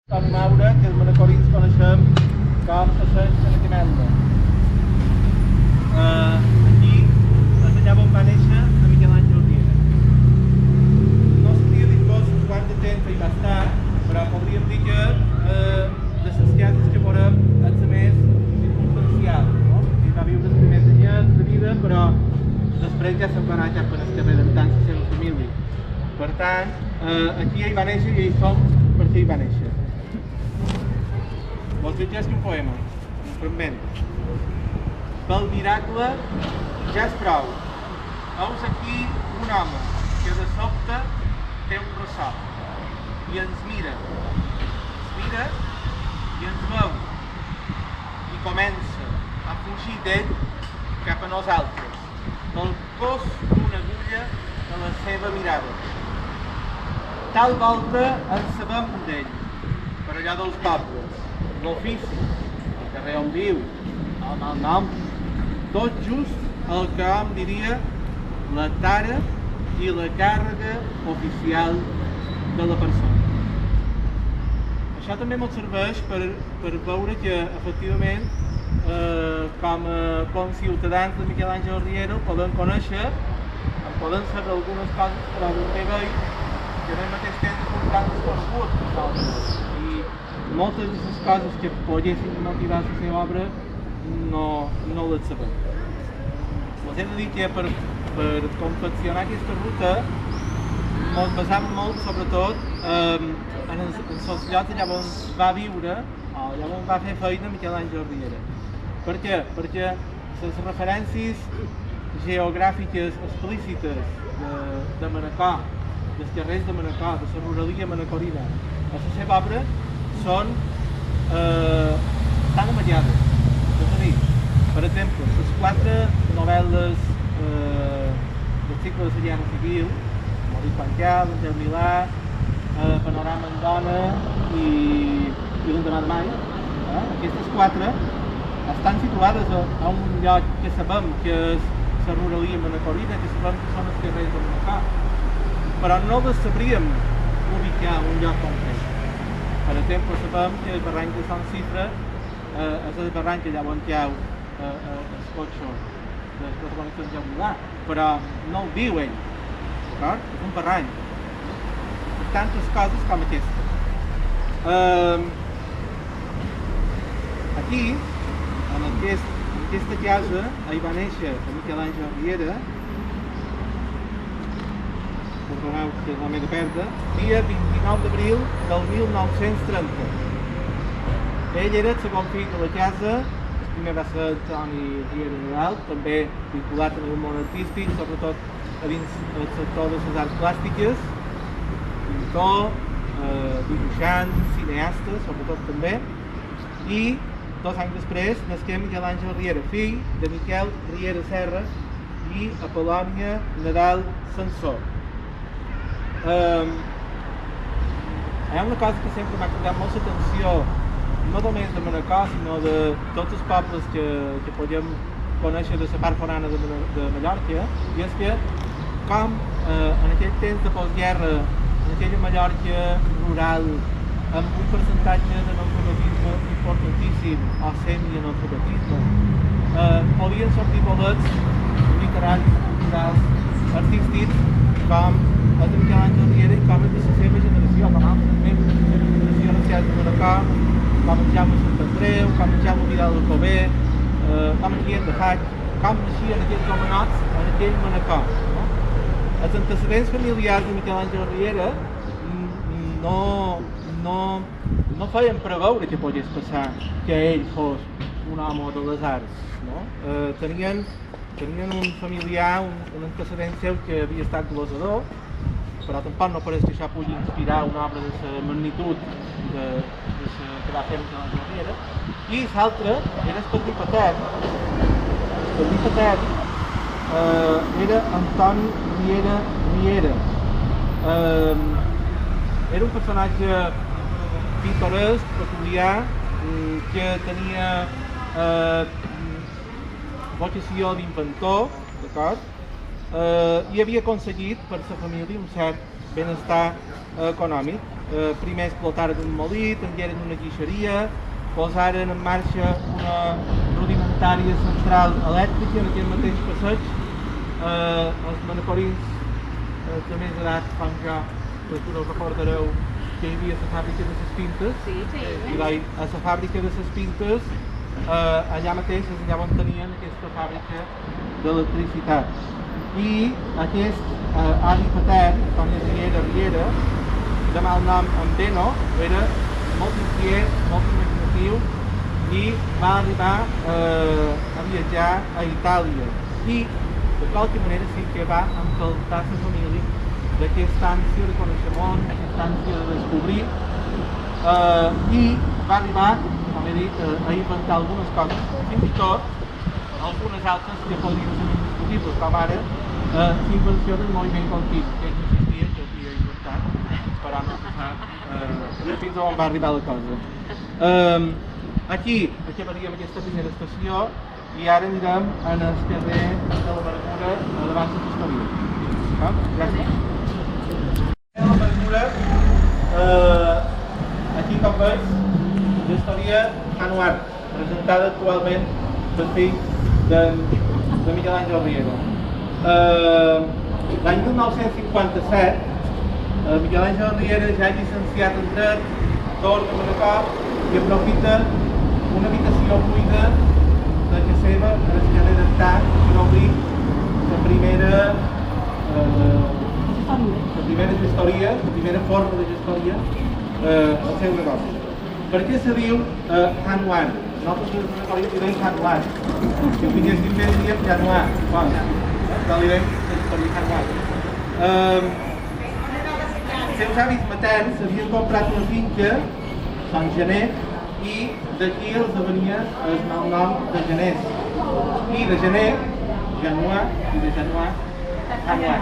Antoni Maura, que els manacorins coneixem com a la Xanacamelda. Aquí és allà on va néixer a Miquel Àngel Riera. No sabria dir-vos quant de temps hi va estar, però podríem dir que de les cases que veurem és la més circumstancial, no? Hi va viure els primers anyets de vida, però després ja se'n va anar cap a les carreres d'habitant la seva família. Per tant, aquí hi va néixer i hi som perquè hi va néixer. Vos llegeix un poema, un fragment. Pel miracle ja és prou. Heus aquí un home que de sobte té un ressò i ens mira. Ens mira i ens veu. I comença a fugir d'ell cap a nosaltres, del cos d'una agulla de la seva mirada. Tal volta en sabem d'ell, per allà dels pobles, l'ofici, el carrer on viu, el malnom, tot just el que hom diria la tara i la càrrega oficial de la persona. Això també ens serveix per veure que, efectivament, com a ciutadans de Miquel Àngel Riera podem conèixer, poden saber algunes coses, però també veig que al mateix temps és un tant desconegut per nosaltres. Moltes de les coses que poguessin motivar la seva obra no les sabem. Us he de dir que per confeccionar aquesta ruta ens basàvem molt, sobretot, en els llocs allà on va viure o allà on va fer feina Miquel Àngel Riera. Per què? Perquè les referències geogràfiques explícites de Manacor, dels carrers de Manacor, de la ruralia manacorina, a la seva obra són tan amagades. És a dir, per exemple, les 4 novel·les del cicle de la Guerra Civil, Maurice Pancal, Angel Milà, Panorama en dona i L'endemà de mai, aquestes 4 estan situades a un lloc que sabem que és la ruralia manacorina, que sabem que són els carrers de Manacor, però no les sabríem ubicar en un lloc concret. Per exemple, sabem que el barranc de Sant Cifre és el barranc allà on hi ha el cotxe de les protagonistes d'Angel Milà, però no el viu ell, d'acord? És un barranc. Tantes coses com aquestes. Aquí, en aquesta casa, hi va néixer Miquel Àngel Riera, perdoneu que la m'he de perdre, dia 29 d'abril del 1930. Ell era el segon fill de la casa, el primer va ser Antoni Riera Nadal, també vinculat en el món artístic, sobretot a dins el sector de les arts plàstiques, pintor, dibuixant, cineasta, sobretot també, i 2 anys després nasqué Miquel Àngel Riera, fill de Miquel Riera Serra i Apol·lònia Nadal Sansó. Hi ha una cosa que sempre m'ha cridat molt l'atenció, no només de Manacor, sinó de tots els pobles que podem conèixer de la part forana de Mallorca, i és que com en aquell temps de postguerra, en aquella Mallorca rural, amb un percentatge d'analfabetisme importantíssim o semi-analfabetisme, podien sortir bolets literaris, culturals, artístics, com el de Miquel Àngel Riera i com el de la seva generació, com altres membres de la seva generació nascuts de Manacor, com en Jaume Sant Andreu, com en Jaume Vidal del Cover, com en Guillem de Haig, com naixien aquests homenots en aquell Manacor. Els antecedents familiars de Miquel Àngel Riera no feien preveure que pogués passar que ell fos un home de les arts. Tenien un familiar, un antecedent seu que havia estat glosador, però tampoc no pareix que això pugui inspirar una obra de la magnitud que va fer Miquel Àngel Riera. I l'altre era el padrí patern. El padrí patern era Antoni Riera Riera. Era un personatge pitoresc, peculiar, que tenia vocació d'inventor, d'acord? I havia aconseguit per la família un cert benestar econòmic. Primer explotaven un molí, tengueren una guixeria, posaren en marxa una rudimentària central elèctrica en aquell mateix passeig. Els manacorins de més edat fan ja, no recordareu, que hi havia la fàbrica de les pintes. I a la fàbrica de les pintes, allà mateix és allà on tenien aquesta fàbrica d'electricitat. I aquest avi patern, Antoni Riera, de mal nom en Beno, era molt inquiet, molt imaginatiu i va arribar a viatjar a Itàlia. I de qualque manera sí que va empeltar la família d'aquesta ànsia de conèixer món, aquesta ànsia de descobrir, i va arribar, com he dit, a inventar algunes coses, fins i tot algunes altres que podrien ser indiscutibles, com ara la invenció del moviment continu, que ell insistia que havia inventat, esperant fins on va arribar la cosa. Aquí acabaríem aquesta primera estació i ara anirem en el carrer de l'Amargura davant de l'Història. Gràcies. La Amargura, aquí com veus, l'Història anual, presentada actualment pel fill de Miquel Àngel Riera. L'any 1957, Miquel Àngel Riera, ja llicenciat en dret, torna a Manacor i aprofita una habitació buida de casa seva a l'esquerra d'Artà per obrir la primera gestoria, la primera forma de gestoria al seu negoci. Per què se diu Januar? Nosaltres a Manacor hi diem Januar. Si ho tinguéssim bé diríem Januar. Però li diem gestoria Januar. Els seus avis materns havien comprat una finca, Sant Gener, i d'aquí els venia el nom de Geners. I de Gener, Januar, i de Januar, Januar.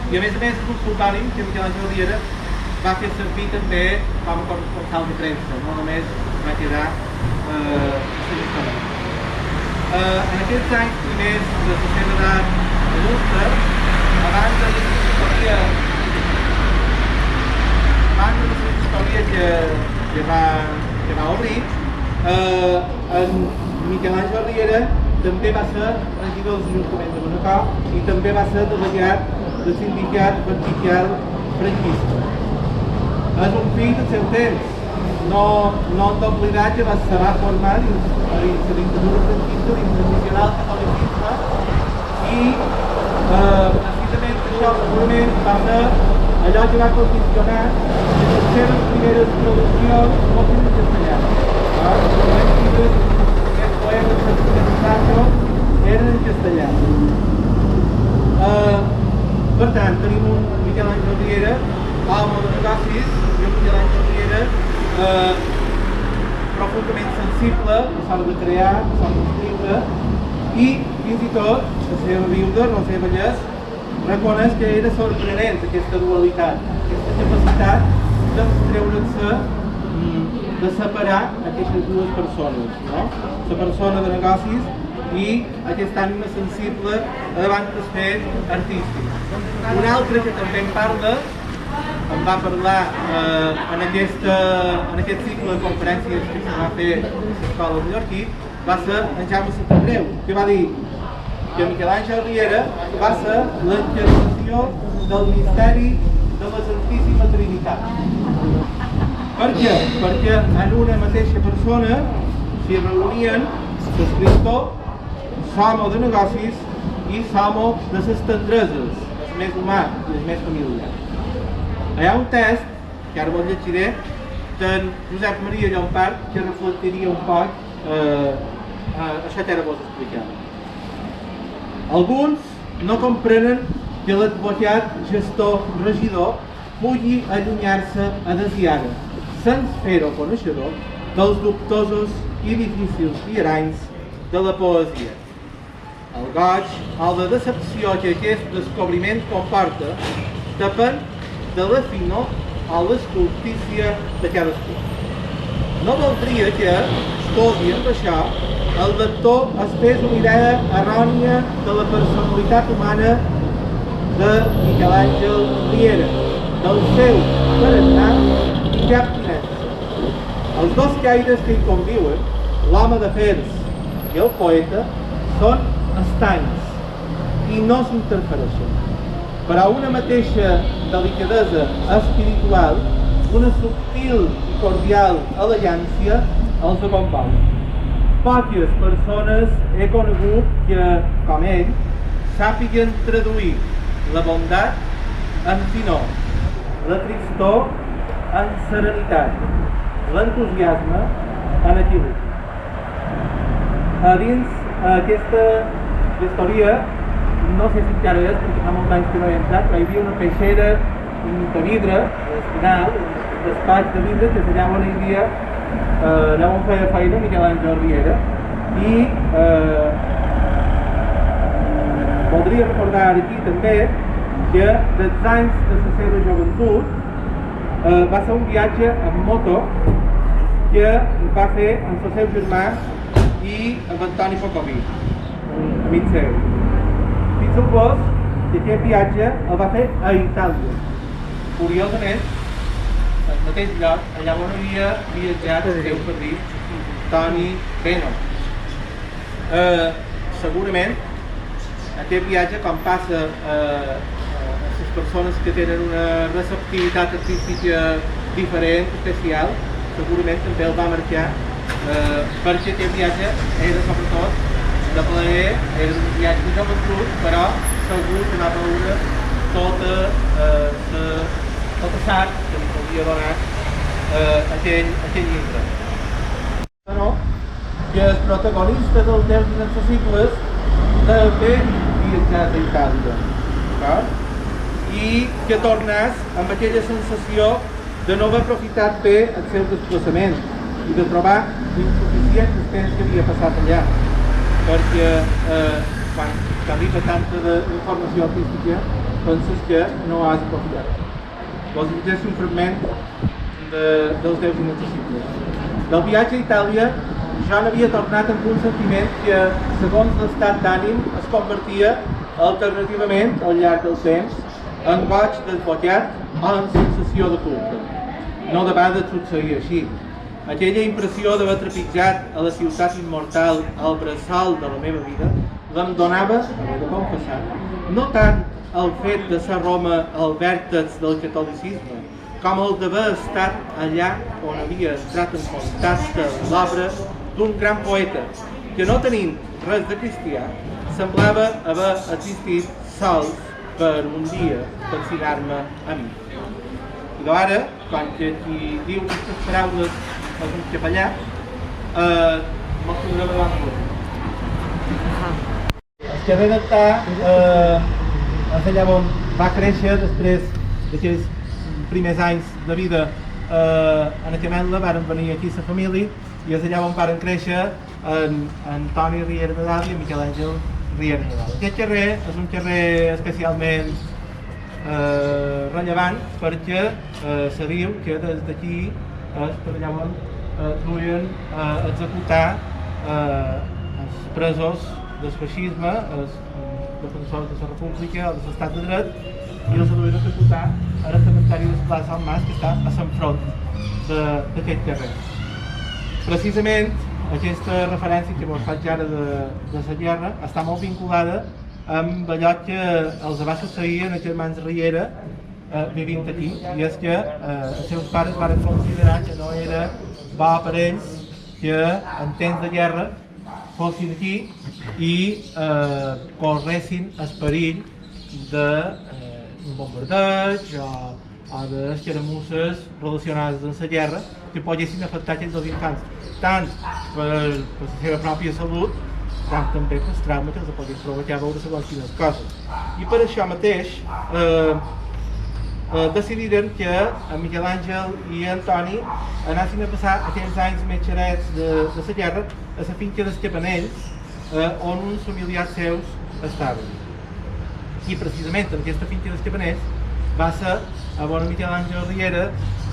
I a més, el sultànim, que Miquel Àngel Riera, va fer servir també com a corresponsal de premsa, no només va quedar a la història. En aquests anys primers de la seva edat adulta, abans de la història que va obrir, en Miquel Àngel Riera també va ser regidor de l'Ajuntament de Manacor i també va ser delegat del sindicat vertical franquista. És un fill del seu temps, no en d'oblidar que se va formar dins la dictadura franquista, dins el nacional catolicisme, i precisament això segurament va ser allò que va condicionar que les seves primeres produccions fossin en castellà. Els llibres, aquests poemes de Sancho eren en castellà. Per tant, tenim un Miquel Àngel Riera, home de negocis, i un Miquel Àngel Riera profundament sensible a l'hora de crear, a l'hora d'escriure, i fins i tot la seva viuda, la seva lles, reconeix que era sorprenent aquesta dualitat, aquesta capacitat d'extreure-se, de separar aquestes dues persones, no? La persona de negocis i aquesta ànima sensible davant dels fets artístics. Un altre que també em va parlar en aquest cicle de conferències que se va fer a l'Escola de Mallorquí, va ser en Jaume Santandreu, que va dir que Miquel Àngel Riera va ser l'encarnació del misteri de la Santíssima Trinitat. Per què? Perquè en una mateixa persona s'hi reunien l'escriptor, l'home de negocis i l'home de les tendreses, el més humà i el més familiar. Hi ha un test, que ara vos llegiré, d'en Josep Maria Llompart, que reflectiria un poc això que ara vos explicava. Alguns no comprenen que l'advocat gestor-regidor pugui allunyar-se a desiara, sense fer-ho coneixedor, dels dubtosos i difícils viaranys de la poesia. El goig o la decepció que aquest descobriment comporta depèn de la finor o l'escoltícia de cadascú. No voldria que, tot i amb això, el lector es fes una idea errònia de la personalitat humana de Miquel Àngel Riera, del seu tarannà i cap tinença. Els dos caires que hi conviuen, l'home d'afers i el poeta, són estancs i no s'interfereixen. Per a una mateixa delicadesa espiritual, una subtil i cordial elegància els acompanya. Poques persones he conegut que, com ell, sàpiguen traduir la bondat en finor, la tristor en serenitat, l'entusiasme en equilibri. A dins aquesta història, no sé si encara és, perquè fa molts anys que no he entrat, però hi havia una peixera de vidre, final, un despatx de vidre, que és allà on hi havia allà on feia feina Miquel Àngel Riera, i voldria recordar aquí també que dels anys de la seva joventut va ser un viatge amb moto que va fer amb el seu germà i amb Antoni Pocoví, un amic seu. Fins al punt que aquest viatge el va fer a Itàlia. Curiosament, al mateix lloc, allà on havia viatjat el seu padrí, Toni Beno. Segurament, aquest viatge, com passa a les persones que tenen una receptivitat artística diferent, especial, segurament també el va marcar, perquè aquest viatge era sobretot de plaer, era un viatge de joventut, però segur que anava a veure tota l'art que li podia donar aquell llibre. Però que el protagonista dels Déus Inaccessibles també viatjat a Itàlia, i que tornés amb aquella sensació de no haver aprofitat bé el seu desplaçament i de trobar insuficient el temps que havia passat allà, perquè quan t'arriba tanta informació artística penses que no has aprofitat. Vos llegeixo un fragment dels Déus Inaccessibles. Del viatge a Itàlia ja n'havia tornat amb un sentiment que, segons l'estat d'ànim, es convertia alternativament al llarg del temps en goig desbocat o en sensació de culte. No de vegades succeïa així. Aquella impressió d'haver trepitjat a la ciutat immortal al bressol de la meva vida em donava, he de confessar, no tant el fet de ser Roma al vèrtex del catolicisme, com el d'haver estat allà on havia entrat en contacte amb l'obra d'un gran poeta que, no tenint res de cristià, semblava haver existit sols per un dia fascinar-me a mi. I ara, quan qui diu aquestes paraules és un capellà, me'l podrà davant de el que redactar és allà on va créixer després d'aquells primers anys de vida en Acametla, varen venir aquí la família i és allà on varen créixer en Antoni Riera Nadal i en Miquel Àngel Riera Nadal. Aquest carrer és un carrer especialment rellevant perquè se diu que des d'aquí és per allà on duien a executar els presos del feixisme, els defensors de la República o de l'estat de dret, i els duien a executar a el cementeri de la plaça Alt Mas, que està a l'enfront d'aquest carrer. Precisament, aquesta referència que vos faig ara de la guerra està molt vinculada amb allò que els va succeir a els germans Riera vivint aquí, i és que els seus pares van considerar que no era bo per ells que en temps de guerra fossin aquí i corressin el perill d'un bombardeig o d'escaramusses relacionades amb la guerra que poguessin afectar aquests infants, tant per la seva pròpia salut, tant també per els traumes que els podien provocar veure segons quines coses. I per això mateix decidiren que en Miquel Àngel i Antoni anessin a passar aquells anys més xerets de la guerra a la finca dels Capanells, on uns familiars seus estaven. I precisament en aquesta finca dels Capanells va ser on Miquel Àngel Riera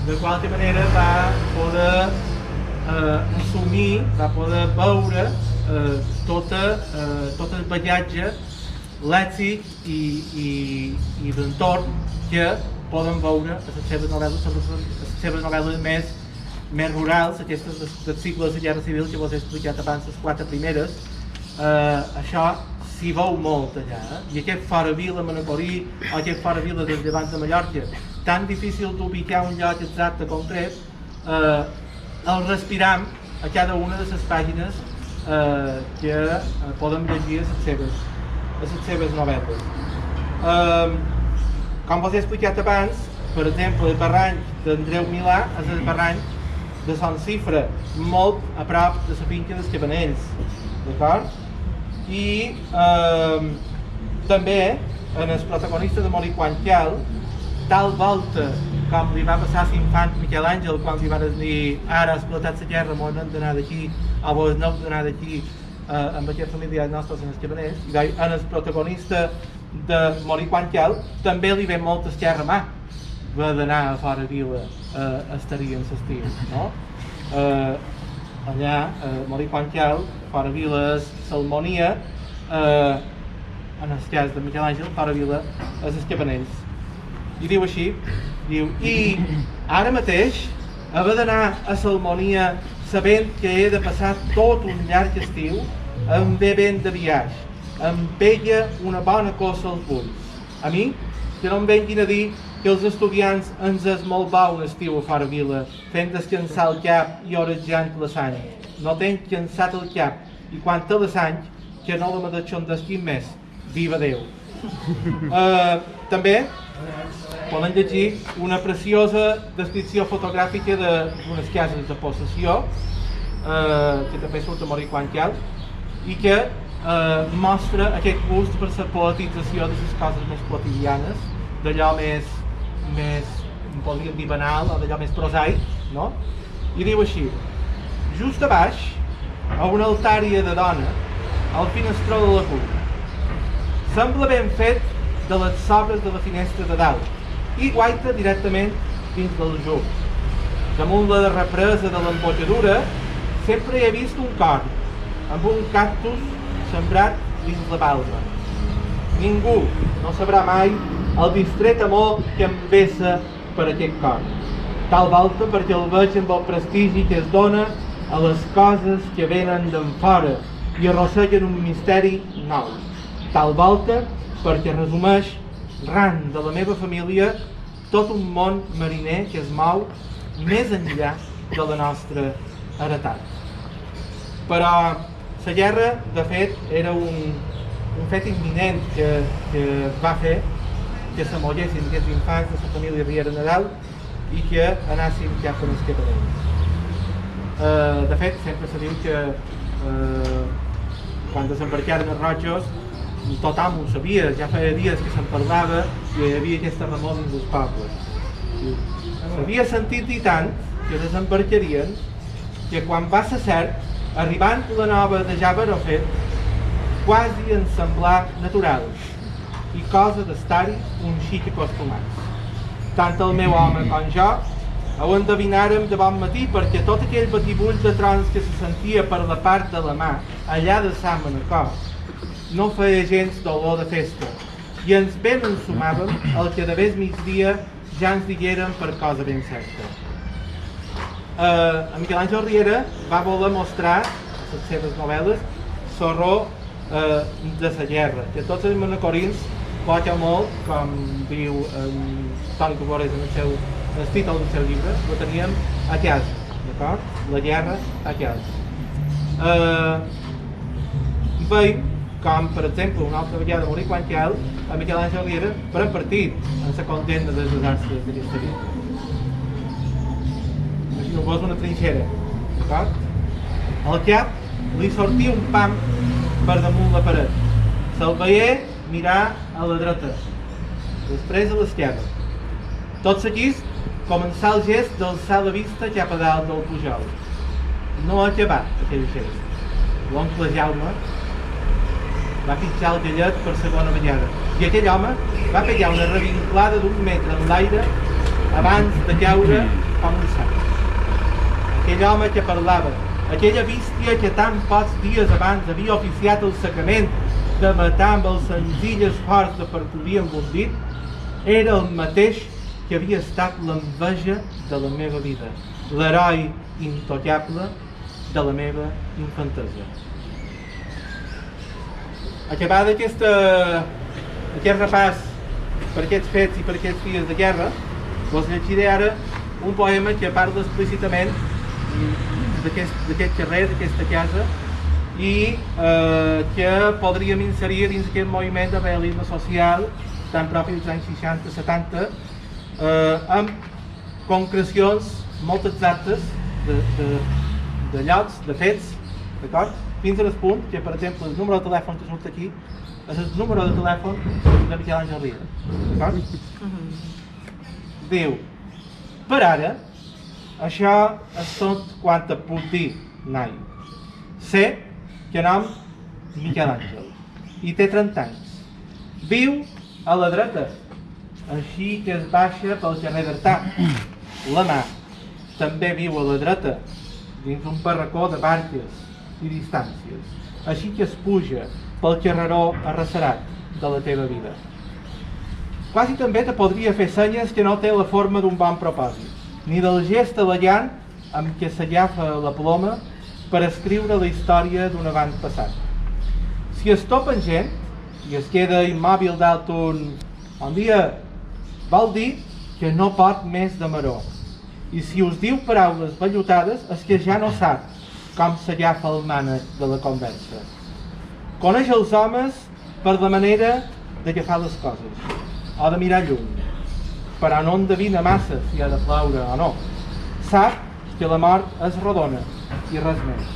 de qualque manera va poder assumir, va poder veure tot el bagatge lèxic i d'entorn que poden veure a les seves novel·les més rurals, aquestes del cicle de la Guerra Civil que vos he explicat abans, les 4 primeres. Això s'hi veu molt allà, i aquest fora vila manacorí o aquest fora vila dels llevants de Mallorca, tan difícil d'ubicar un lloc exacte concret, el respiram a cada una de les pàgines que podem llegir a les seves novel·les. Com vos he explicat abans, per exemple, el barranc d'Andreu Milà és el barranc de Son Cifra, molt a prop de la finca dels Cabanells, d'acord? I també en el protagonista de Moriquantial, tal volta com li va passar a l'infant Miquel Àngel quan li van dir ara ha explotat la guerra, m'ho hem d'anar d'aquí o vos n'heu d'anar d'aquí amb aquest familiar nostres en els Cabanells, i en el protagonista de Moriquantial també li ve molta esquerra mà va d'anar a fora vila a estar-hi en l'estiu, no? Allà a Moriquantial, fora vila és Salmonia, en el cas de Miquel Àngel, fora vila és els Cabanells. I diu així, diu, i ara mateix haver d'anar a Salmonia sabent que he de passar tot un llarg estiu em ve vent de viatge, em pella una bona coça als ulls. A mi, que no em venguin a dir que els estudiants ens és molt bo un estiu a fora vila, fent descansar el cap i orejant la sang. No tenc cansat el cap, i quan té la sang, que no la me deixondesquin més. Viva Déu! També poden llegir una preciosa descripció fotogràfica d'unes cases de possessió, que també surt a Moriquantial, i que mostra aquest gust per la poetització de les coses més quotidianes, d'allò més, podríem dir banal, o d'allò més prosaic, no? I diu així, just a baix, a una altària de dona, al finestró de la cul. Sembla ben fet de les sobres de la finestra de dalt, i guaita directament dins del joc. Damunt la represa de l'embotadura sempre he vist un cor, amb un cactus sembrat dins la palma. Ningú no sabrà mai el distret amor que em vessa per aquest cor. Tal volta perquè el veig amb el prestigi que es dona a les coses que venen d'en fora i arrosseguen un misteri nou. Tal volta perquè resumeix ran de la meva família tot un món mariner que es mou més enllà de la nostra heretat. Però la guerra, de fet, era un fet imminent que va fer que se mollessin aquests infants de la família Riera Nadal i que anassin cap a les Cabanells. De fet, sempre se diu que quan desembarcaren els Rojos tothom ho sabia, ja feia dies que se'n parlava i hi havia aquesta remor dins els pobles. S'havia sentit dir tant que desembarcarien que quan va ser cert, arribant la nova de ja haver-ho fet, quasi ens semblà natural i cosa d'estar-hi un xic acostumats. Tant el meu home com jo ho endevinàrem de bon matí perquè tot aquell batibull de trons que se sentia per la part de la mà, allà de Sant Manacor, no feia gens d'olor de festa i ens ben ensumàvem el que de vés migdia ja ens digueren per cosa ben certa. En Miquel Àngel Riera va voler mostrar a les seves novel·les l'horror de la guerra, que tots els manacorins poca molt, com diu Toni Cobores en el títol del seu llibre, ho teníem a casa, d'acord? La guerra a casa. Veiem com, per exemple, una altra vegada a Moriquantial, a Miquel Àngel Riera pren partit en la condemna dels desastres d'aquesta vida. Imagineu-vos una trinxera, d'acord? Al cap li sortia un pam per damunt la paret. Se'l veié mirar a la dreta, després a l'esquerra. Tot seguit començà el gest d'alçar la vista cap a dalt del pujol. No ha acabat aquell gest. L'oncle Jaume va pitjar el gallet per segona vegada i aquell home va pegar una revinclada d'1 metre en l'aire abans de caure com un sac. Aquell home que parlava, aquella bístia que tan pocs dies abans havia oficiat el sacrament de matar amb el senzill esforç de partir amb un dit, era el mateix que havia estat l'enveja de la meva vida, l'heroi intocable de la meva infantesa. Acabat aquest repàs per aquests fets i per aquests dies de guerra, us llegiré ara un poema que parla explícitament d'aquest carrer, d'aquesta casa, i que podríem inserir dins aquest moviment de realisme social tan propi dels anys 60-70, amb concrecions molt exactes de llocs, de fets, d'acord? Fins al punt que, per exemple, el número de telèfon que surt aquí és el número de telèfon de Miquel Àngel Riera, d'acord? Diu: per ara, això és tot quant et puc dir, noi. Sé que nom Miquel Àngel i té 30 anys. Viu a la dreta, així que es baixa pel carrer d'Artà. La mà també viu a la dreta, dins un barracó de barques i distàncies, així que es puja pel carreró arrecerat de la teva vida. Quasi també te podria fer senyes que no té la forma d'un bon propòsit, ni del gest elegant amb què s'agafa la ploma per escriure la història d'un avantpassat. Si es topen gent i es queda immòbil dalt un bon dia, vol dir que no pot més de maror. I si us diu paraules vellutades és que ja no sap com s'agafa el mànec de la conversa. Coneix els homes per la manera d'agafar les coses, o de mirar lluny, però no endevina massa si ha de ploure o no. Sap que la mort és rodona i res més,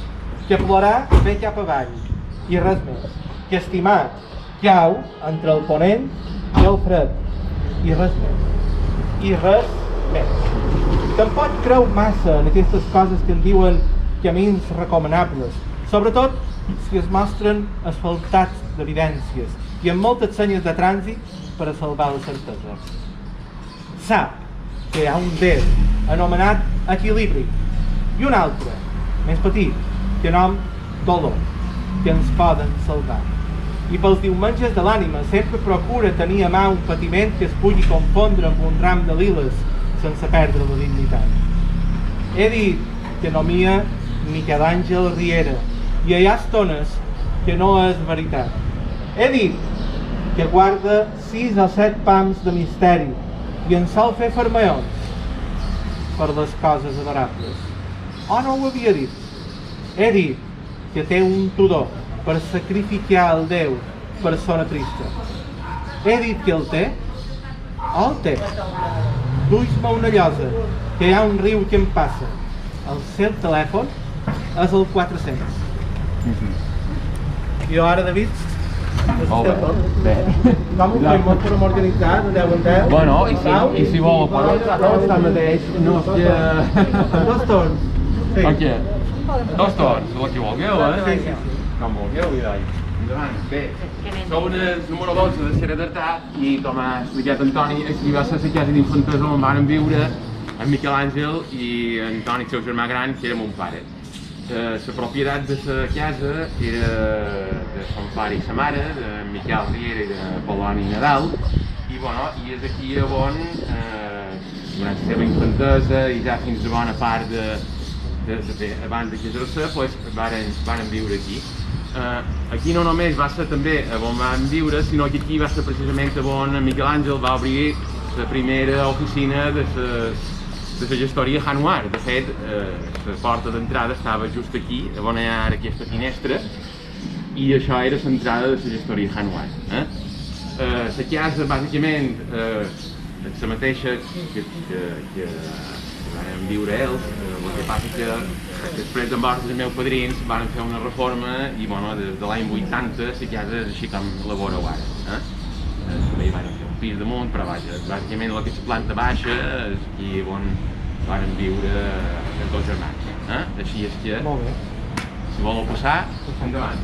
que plorar ve cap avall i res més, que estimat cau entre el ponent i el fred i res més, i res més. Tampoc creu massa en aquestes coses que en diuen camins recomanables, sobretot si es mostren asfaltats d'evidències i amb moltes senyes de trànsit per a salvar la certesa. Sap que hi ha un Déu anomenat equilibri i un altre, més petit, que nom dolor, que ens poden salvar. I pels diumenges de l'ànima sempre procura tenir a mà un patiment que es pugui confondre amb un ram de liles sense perdre la dignitat. He dit que nomia Miquel Àngel Riera i hi ha estones que no és veritat. He dit que guarda 6 o 7 pams de misteri i en sol fer fermallons per les coses adorables. O no ho havia dit? He dit que té un tudor per sacrificar el Déu persona trista. He dit que el té? O el té? Duix-me una llosa, que hi ha un riu que em passa. El seu telèfon és el 400. I ara, David? Molt bé. Com ho fem? Molt podem organitzar de 10 en 10? Bueno, i si vol, però està mateix, no és que... Dos torns. Sí. O què? Dos torns, el que vulgueu, Sí, sí, sí. Com vulgueu, Vidal. Endavant. Bé, som el número 12 de Xera d'Artà i, com ha explicat Antoni, aquí va ser la casa d'infantesa on van viure en Miquel Àngel i Antoni, el seu germà gran, que era mon pare. La propietat de la casa era de son pare i sa mare, de Miquel Riera i de Poloni Nadal, i és aquí on, durant la seva infantesa i ja fins a bona part abans de casar-se, varen viure aquí. Aquí no només va ser també on van viure, sinó que aquí va ser precisament on Miquel Àngel va obrir la primera oficina de la gestoria Januar. De fet, la porta d'entrada estava just aquí, on hi ha ara aquesta finestra, i això era l'entrada de la gestoria Januar. La casa, bàsicament, és la mateixa que van viure ells. El que passa que després de mort dels meus padrins van fer una reforma i des de l'any 80 la casa és així com la veureu ara. També hi van fer un pis damunt, però vaja, bàsicament el que és la planta baixa és aquí on van viure els dos germans. Així és que, si voleu passar, endavant.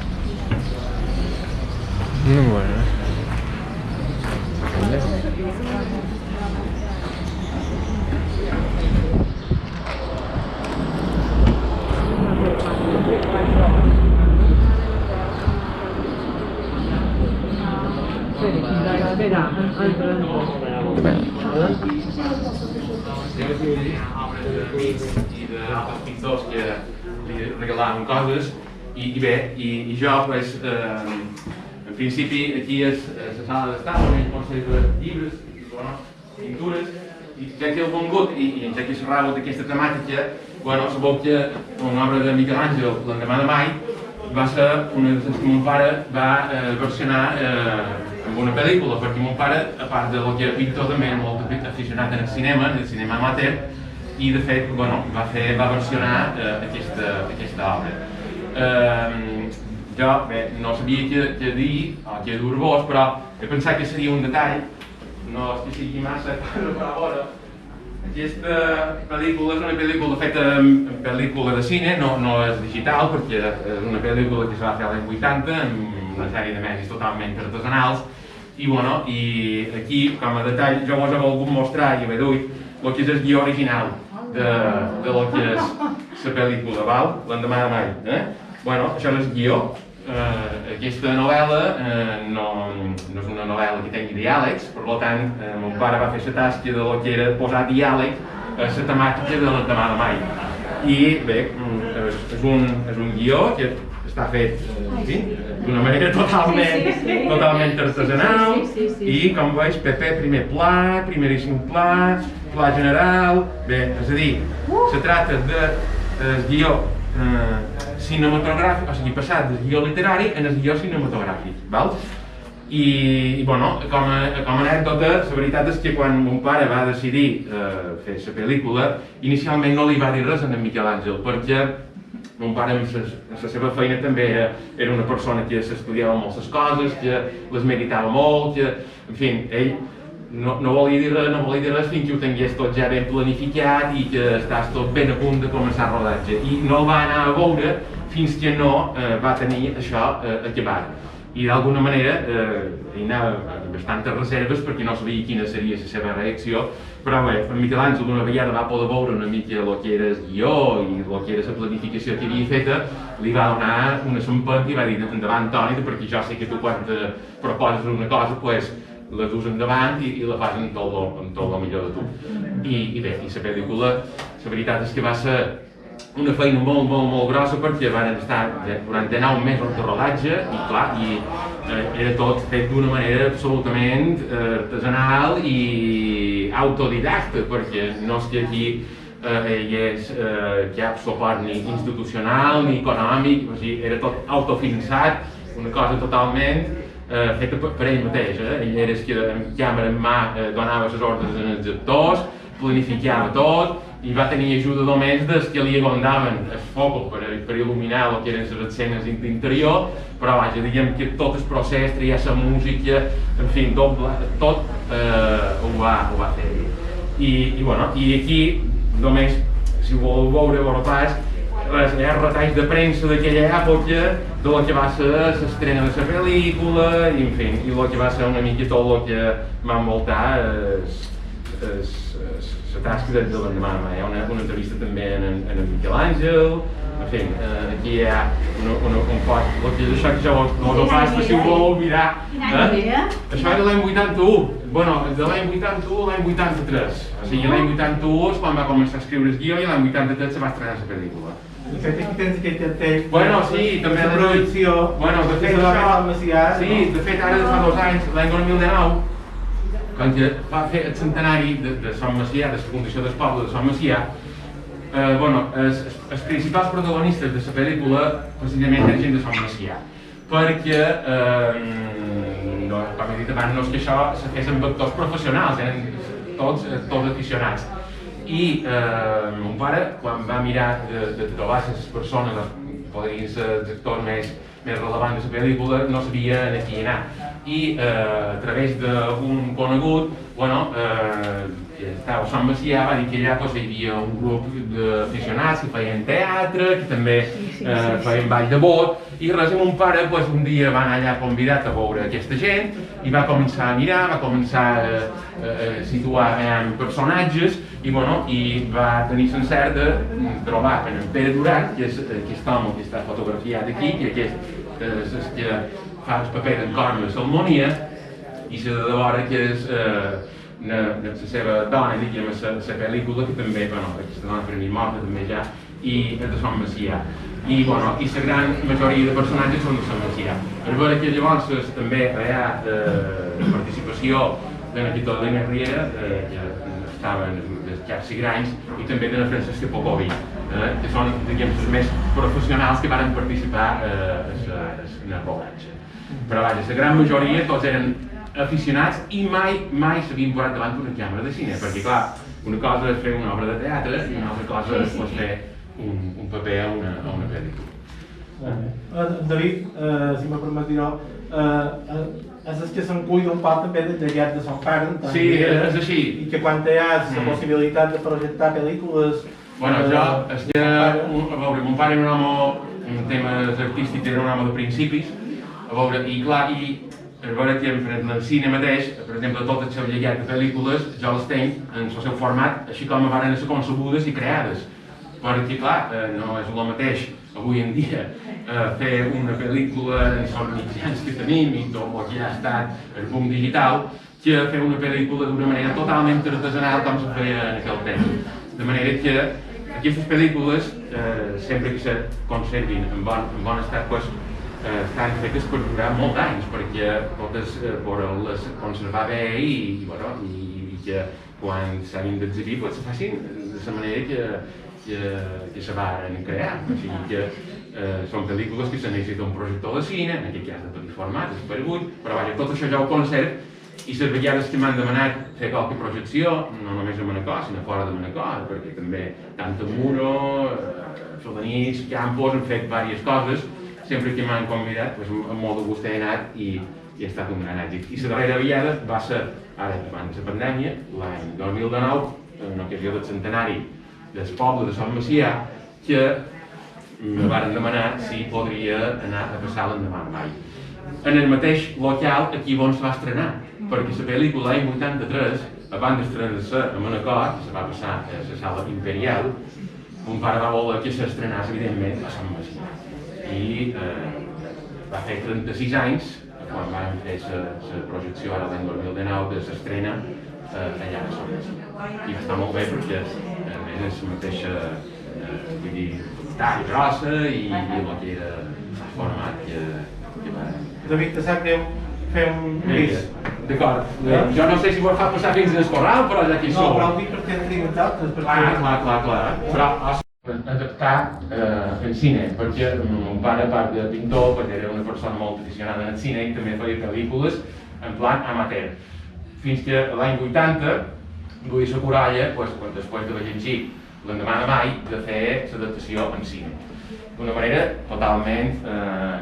i d'altres pintors que li regalaven coses i bé, i jo pues, en principi aquí és la sala d'estar on ell conserva llibres, pintures i ja que heu vengut i ja que xerràveu d'aquesta temàtica, bueno, sabeu que una obra de Miquel Àngel l'endemà de mai va ser una de les que mon pare va versionar en una pel·lícula, perquè mon pare, a part de que era pintor, també era molt aficionat en el cinema amateur, i de fet, bueno, va versionar aquesta obra. Jo, bé, no sabia què dir, o què dur-vos, però he pensat que seria un detall, no és que sigui massa, però a veure, aquesta pel·lícula és una pel·lícula feta en pel·lícula de cine, no és digital, perquè és una pel·lícula que se va fer a l'any 80, amb una sèrie de mèdics totalment artesanals, i bueno, i aquí, com a detall, jo us he volgut mostrar i he duit el que és el guió original de lo que és la pel·lícula, val? L'endemà de mai. Bueno, això és el guió. Aquesta novel·la no és una novel·la que tingui diàlegs, per tant, mon pare va fer la tasca de lo que era posar diàleg a la temàtica de l'endemà de mai. I bé, és un guió que està fet d'una manera totalment artesanal i, com veus, primer pla, primeríssim pla, pla general, bé, és a dir, se tracta del guió cinematogràfic, o sigui, passat del guió literari en el guió cinematogràfic, val? I, bueno, com a anècdota, la veritat és que quan mon pare va decidir fer la pel·lícula, inicialment no li va dir res a en Miquel Àngel, perquè mon pare amb la seva feina també era una persona que s'estudiava moltes coses, que les meditava molt, que, en fi, ell no volia dir res fins que ho tingués tot ja ben planificat i que estàs tot ben a punt de començar el rodatge. I no el va anar a veure fins que no va tenir això acabat. I d'alguna manera hi anava amb bastantes reserves perquè no sabia quina seria la seva reacció, però bé, en Miquel Àngel d'una vegada va poder veure una mica el que era el guió i el que era la planificació que havia feta, li va donar una empenta i va dir endavant Toni, perquè jo sé que tu quan te proposes una cosa, pues, la dus endavant i la fas amb tot el millor de tu. I bé, i la pel·lícula, la veritat és que va ser una feina molt grossa perquè van estar durant 9 mesos de rodatge i clar, era tot fet d'una manera absolutament artesanal i autodidacta, perquè no és que aquí hi és cap suport ni institucional ni econòmic, o sigui, era tot autofinançat, una cosa totalment feta per ell mateix. Ell era el que amb càmera en mà donava les ordres als actors, planificava tot, i va tenir ajuda només dels que li agondaven el foc per il·luminar el que eren les escenes d'interior, però vaja, diguem que tot el procés, triar la música, en fi, tot ho va fer ell. I aquí, només, si ho voleu veure pas, hi ha retalls de premsa d'aquella època, de lo que va ser l'estrena de la pel·lícula, i en fi, i el que va ser una mica tot el que va envoltar la tasca de l'endemà de mai. Hi ha una entrevista també en Miquel Àngel, en fi, aquí hi ha un poc, això que jo us ho faig, si ho voleu mirar. Això era l'any 81, bueno, de l'any 81 a l'any 83, o sigui, l'any 81 és quan va començar a escriure el guió i l'any 83 se va estrenar la pel·lícula. De fet, aquí tens aquest text. Bueno, sí, també la producció. Bueno, de fet, sí, de fet, ara fa 2 anys, l'any 2019, quan va fer el centenari de Sant Macià, de la fundació del poble de Sant Macià, els principals protagonistes de la pel·lícula precisament eren gent de Sant Macià, perquè, com he dit abans, no és que això se fes amb actors professionals, eren tots aficionats. I mon pare, quan va mirar de trobar les persones, podrien ser els actors més rellevants de la pel·lícula, no sabia a qui anar. I a través d'un conegut, que estava a Sant Macià, va dir que allà hi havia un grup d'aficionats que feien teatre, que també feien ball de bot, i res, i mon pare un dia va anar allà convidat a veure aquesta gent i va començar a mirar, va començar a situar personatges i va tenir l'encert de trobar en Pere Duran, que és aquest home que està fotografiat aquí, que aquest és el que fa el paper d'en Corn de Salmonia, i s'ha de veure que és la seva dona, diguem, la pel·lícula, que també, bueno, aquesta dona per mi morta també ja, i és de Sant Macià. I la gran majoria de personatges són de Sant Macià. És vera que llavors també hi ha participació d'en Aquitolina Riera, que estaven dels Xarxi Granys, i també de la Francesca Popovi, que són, diguem, els més professionals que van participar en el rodatge. Però vaja, la gran majoria tots eren aficionats i mai s'havien posat davant d'una càmera de cine, perquè clar, una cosa és fer una obra de teatre i una altra cosa és fer un paper a una pel·lícula. David, si me permetirà, és el que se'n cuida un poc també del llegat de son pare. Sí, és així. I que quan hi ha la possibilitat de projectar pel·lícules... Bueno, jo, és que, a veure, mon pare era un home, en temes artístics, era un home de principis, a veure, i clar, és vera que en el cine mateix, per exemple, tot el seu llegat de pel·lícules, jo les tenc en el seu format, així com van ser concebudes i creades. Perquè, clar, no és el mateix avui en dia fer una pel·lícula en els mitjans que tenim i tot el que ja ha estat el boom digital, que fer una pel·lícula d'una manera totalment artesanal com se feia en aquell temps. De manera que aquestes pel·lícules, sempre que se conservin en bon estat, estan fetes per durar molts anys, perquè podes poder-les conservar bé i que quan s'hagin d'exhibir se facin de la manera que se van crear. O sigui que són pel·lícules que se necessita un projector de cine, en aquest cas de petit format, de Super 8, però vaja, tot això ja ho conserv i les vegades que m'han demanat fer qualque projecció, no només a Manacor, sinó fora de Manacor, perquè també tant a Muro, Solanís, Campos, han fet diverses coses, sempre que m'han convidat, amb molt de gust he anat i ha estat un gran èxit. I la darrera vegada va ser, ara, abans de la pandèmia, l'any 2019, en ocasió del centenari del poble de Sant Macià, que me van demanar si podria anar a passar l'endemà mai. En el mateix local aquí on se va estrenar, perquè la pel·lícula l'any 83, abans d'estrenar-se a Manacor, que se va passar a la sala Imperial, mon pare va voler que s'estrenés, evidentment, a Sant Macià. I va fer 36 anys, quan vam fer la projecció ara l'any 2019 de l'estrena allà a Sant Macià. I va estar molt bé perquè és la mateixa, vull dir, tall grossa i el que era el format que va... David, te sap greu fer un gris? D'acord. Jo no sé si vol passar fins al corral, però ja que hi som. No, però ho dic perquè en tinc d'altres. Clar. Però adaptar el cine, perquè mon pare, a part de pintor, perquè era una persona molt aficionada al cine i també feia pel·lícules en plan amateur. Fins que l'any 80, duia la coralla, després de llegir l'endemà de mai, de fer l'adaptació en cine. D'una manera totalment,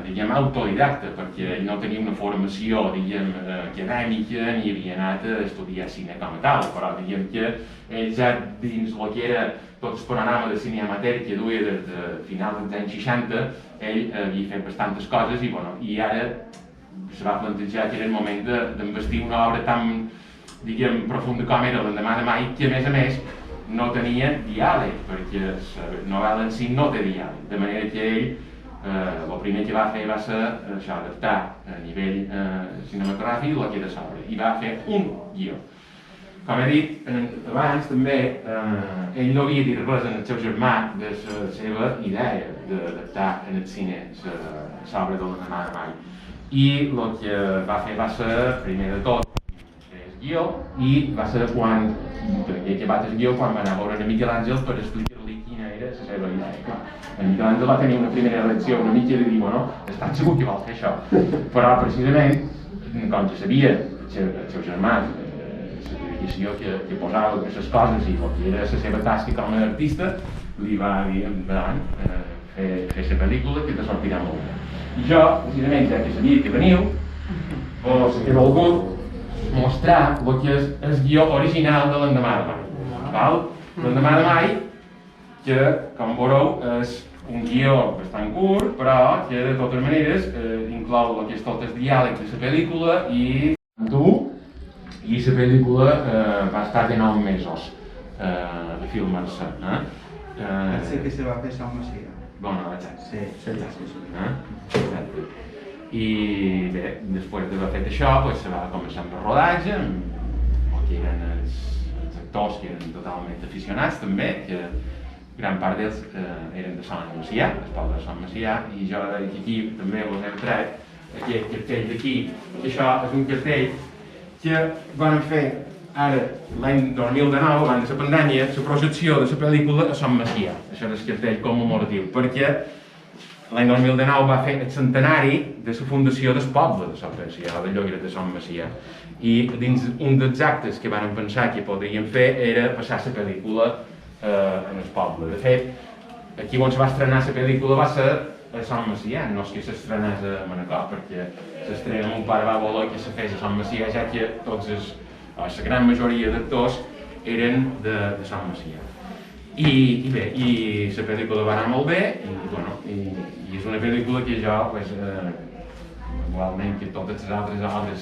diguem, autodidacta, perquè ell no tenia una formació, diguem, acadèmica, ni havia anat a estudiar cine com a tal, però diguem que ell ja dins el que era tot el panorama de cine amateur que duia des de finals dels anys 60, ell havia fet bastantes coses i ara se va plantejar que era el moment d'envestir una obra tan, diguem, profunda com era l'endemà de mai, que a més no tenia diàleg, perquè la novel·la en si no té diàleg, de manera que ell el primer que va fer va ser això, adaptar a nivell cinematogràfic el que era l'obra, i va fer un guió. Com he dit abans, també, ell no havia dit res en el seu germà de la seva idea d'adaptar en el cine l'obra de l'endemà de mai. I el que va fer va ser, primer de tot, el guió, i va ser quan he acabat el guió quan va anar a veure a Miquel Àngel per explicar-li quina era la seva idea. En Miquel Àngel va tenir una primera reacció una mica de dir, bueno, estan segur que vol fer això. Però precisament, com ja sabia el seu germà, la dedicació que posava a aquestes coses i el que era la seva tasca com a artista, li va dir, endavant, fer la pel·lícula que te sortirà molt bé. I jo, precisament, ja que sabia que veniu, us he volgut mostrar el que és el guió original de l'endemà de mai. L'endemà de mai, que, com veureu, és un guió bastant curt, però que de totes maneres inclou el que és tot el diàleg de la pel·lícula i la pel·lícula va estar de 9 mesos a filmar-se. Sé que se va fer Sant Macià. Bueno, exacte. Sí. Exacte. I bé, després d'haver fet això, se va començar amb el rodatge, que eren els actors que eren totalment aficionats també, que gran part d'ells eren de Sant Macià, el poble de Sant Macià, i jo aquí també us hem tret aquest cartell d'aquí, que això és un cartell que van fer ara, l'any 2019, abans de la pandèmia, la projecció de la pel·lícula a Sant Macià. Això és el cartell commemoratiu, perquè l'any 2019 va fer el centenari de la fundació del poble de Sant Macià, de Lloret de Sant Macià. I dins un dels actes que van pensar que podríem fer era passar la pel·lícula en el poble. De fet, aquí on se va estrenar la pel·lícula va ser a Sant Macià, no és que s'estrenés a Manacor, perquè l'estrena mon pare va voler que se fes a Sant Macià, ja que la gran majoria d'actors eren de Sant Macià. I bé, la pel·lícula va anar molt bé, i és una pel·lícula que jo, igualment que totes les altres hores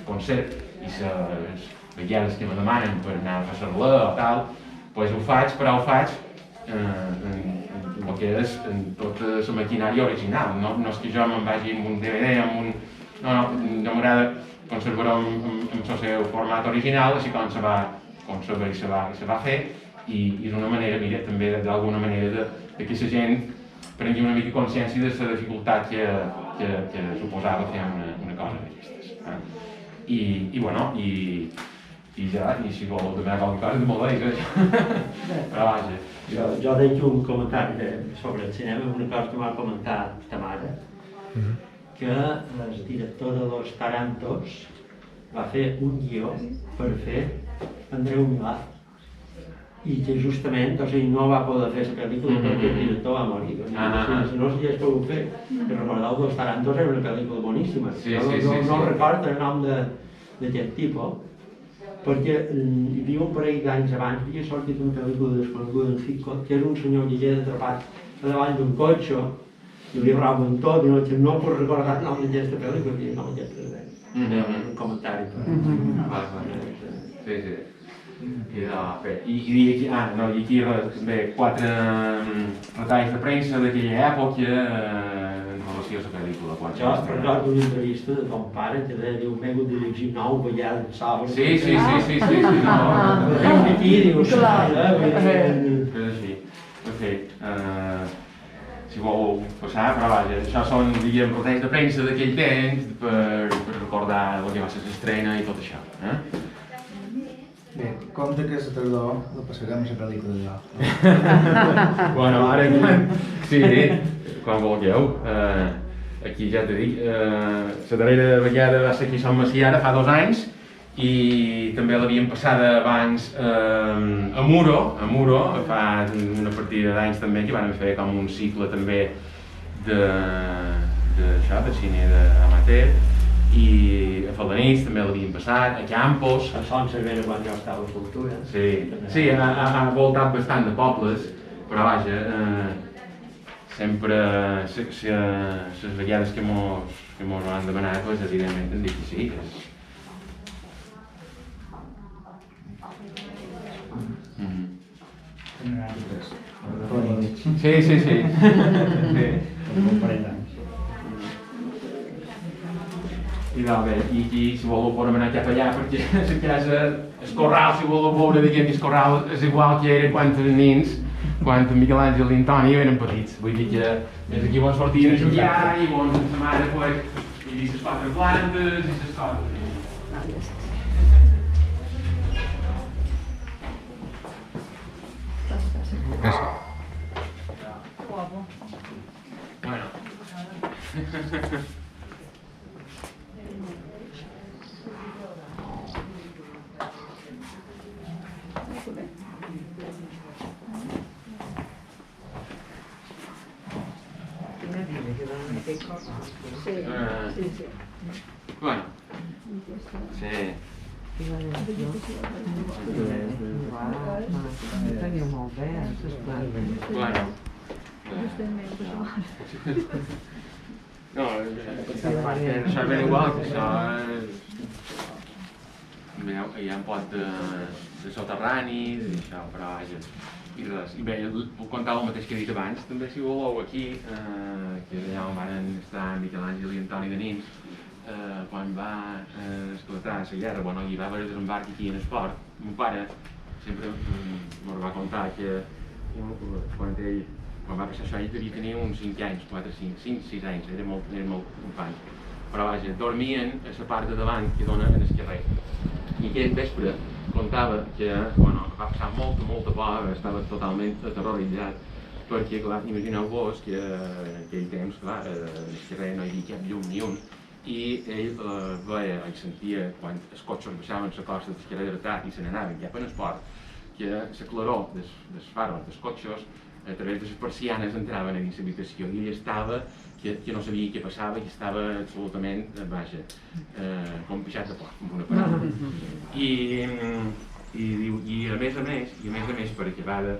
concert i les vegades que me demanen per anar a fer-la o tal, ho faig, però ho faig en el que és en tota la maquinària original. No és que jo me'n vagi amb un DVD, no, jo m'agrada conservar-ho en el seu format original, així com se va conservar i se va fer, i és una manera, mira, també d'alguna manera que la gent prengui una mica consciència de la dificultat que suposava fer una cosa d'aquestes. I si voleu també qualque cosa, molt bé, però vaja. Jo deixo un comentari sobre el cinema, una cosa que m'ha comentat ta mare, que el director de Los Tarantos va fer un guió per fer Andreu Milà, i que justament no va poder fer la pel·lícula perquè el director va morir. Si no s'hi hagués pogut fer, que recordeu, Los Tarantos era una pel·lícula boníssima. No recordo el nom d'aquest tipus, perquè hi havia un parell d'anys abans, havia sortit una pel·lícula desconeguda en Hitchcock, que és un senyor que queda atrapat a davant d'un cotxe, i li roben tot, i no puc recordar el nom d'aquesta pel·lícula, i no aquest és un comentari. Sí. I aquí bé, 4 retalls de premsa d'aquella època en relació a la pel·lícula. Jo recordo una entrevista de ton pare que diu m'he hagut de llegir 9 vegades sábado. Sí. Aquí dius, és així. En fi, si voleu passar, però vaja, això són, diguem, retalls de premsa d'aquell temps per recordar el que va ser l'estrena i tot això. Bé, compte que la tardor la passarem a la pel·lícula de jo. Bueno, ara, sí, quan vulgueu. Aquí ja t'he dit, la darrera vegada va ser aquí a Sant Macià, ara fa 2 anys, i també l'havíem passada abans a Muro, fa una partida d'anys també, que van fer com un cicle també de cine amateur, i a Falanís també l'havien passat, a Campos. A Son Cervera quan jo estava a Cultura. Sí, ha voltat bastant de pobles, però vaja, sempre les vegades que mos han demanat, evidentment hem dit que sí. Sí. I bé, i aquí, si voleu, podem anar cap allà, perquè la casa, el corral, si voleu veure, diguem, el corral és igual que era quan eren nens, quan en Miquel Àngel i Antoni eren petits. Vull dir que des d'aquí on sortien a jugar, i on la mare, i les 4 plantes, i les coses. Bueno. Bueno. Sí. Teniu molt bé, Bueno. No, això és ben igual, que això hi ha un pot de soterranis i això, però vaja. I res, i bé, puc contar el mateix que he dit abans, també si voleu aquí, que és allà on van estar Miquel Àngel i Antoni de Nins, quan va esclatar la guerra, bueno, hi va haver el desembarc aquí en esport, mon pare sempre m'ho va contar que quan va passar això ell devia tenir uns 5 anys, 4, 5, 6 anys, era molt infant, però vaja, dormien a la part de davant que dona en el carrer. I aquell vespre contava que bueno, va passar molta por, estava totalment aterroritzat, perquè, clar, imagineu-vos que en aquell temps, clar, en el carrer no hi havia cap llum ni un, i ell veia i sentia, quan els cotxes baixaven la costa del carrer Dreta i se n'anaven cap en el port, que la claror dels faros dels cotxes a través de les persianes entraven a dins l'habitació i ell estava que no sabia què passava i estava absolutament, vaja, com pixat de por, amb una paraula. I a més a més, per acabar de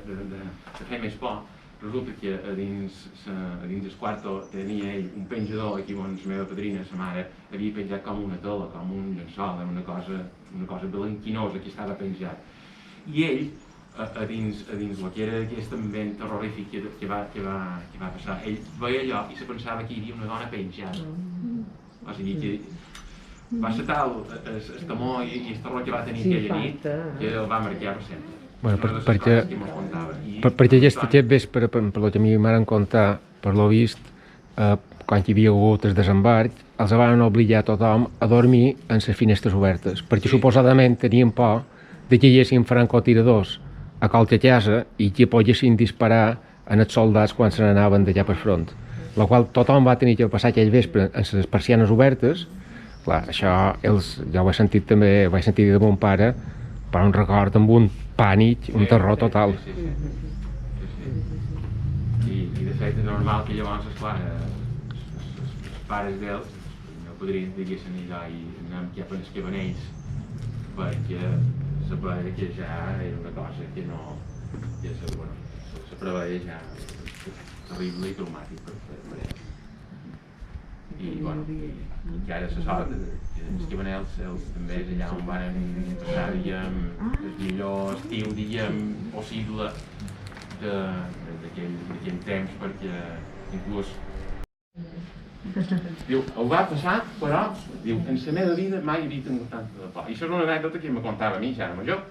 fer més por, resulta que a dins el quarto tenia ell un penjador aquí on la meva padrina, la mare, havia penjat com una tela, com un llençol, una cosa blanquinosa que estava penjat. I ell, a dins el que era aquest ambient terrorífic que va passar, ell veia allò i se pensava que hi havia una dona penjada. O sigui que va ser tal el temor i el terror que va tenir aquella nit que el va marcar per sempre. Bueno, perquè aquest vespre, per el que a mi m'han contat, per lo vist, quan hi havia hagut el desembarc, els van obligar a tothom a dormir amb les finestres obertes, perquè suposadament tenien por de que hi haguessin francotiradors a qualque casa i que poguessin disparar en els soldats quan se n'anaven d'allà per front. La qual tothom va tenir que passar aquell vespre amb les persianes obertes. Clar, això jo ho he sentit també, ho he sentit de mon pare, però un record amb un pànic, un terror total. I de fet és normal que llavors, esclar, els pares d'ells no podrien diguessin allò i anem cap als cabanells perquè saber que ja era una cosa que no, ja se preveia ja terrible i traumàtic per ells. I bueno, encara se sort que els cabanels també és allà on van passar, diguem, el millor estiu, diguem, possible d'aquell temps, perquè inclús diu, ho va passar, però diu, en la meva vida mai havia tingut tanta de por. I això és una anècdota que me contava a mi, ja era major,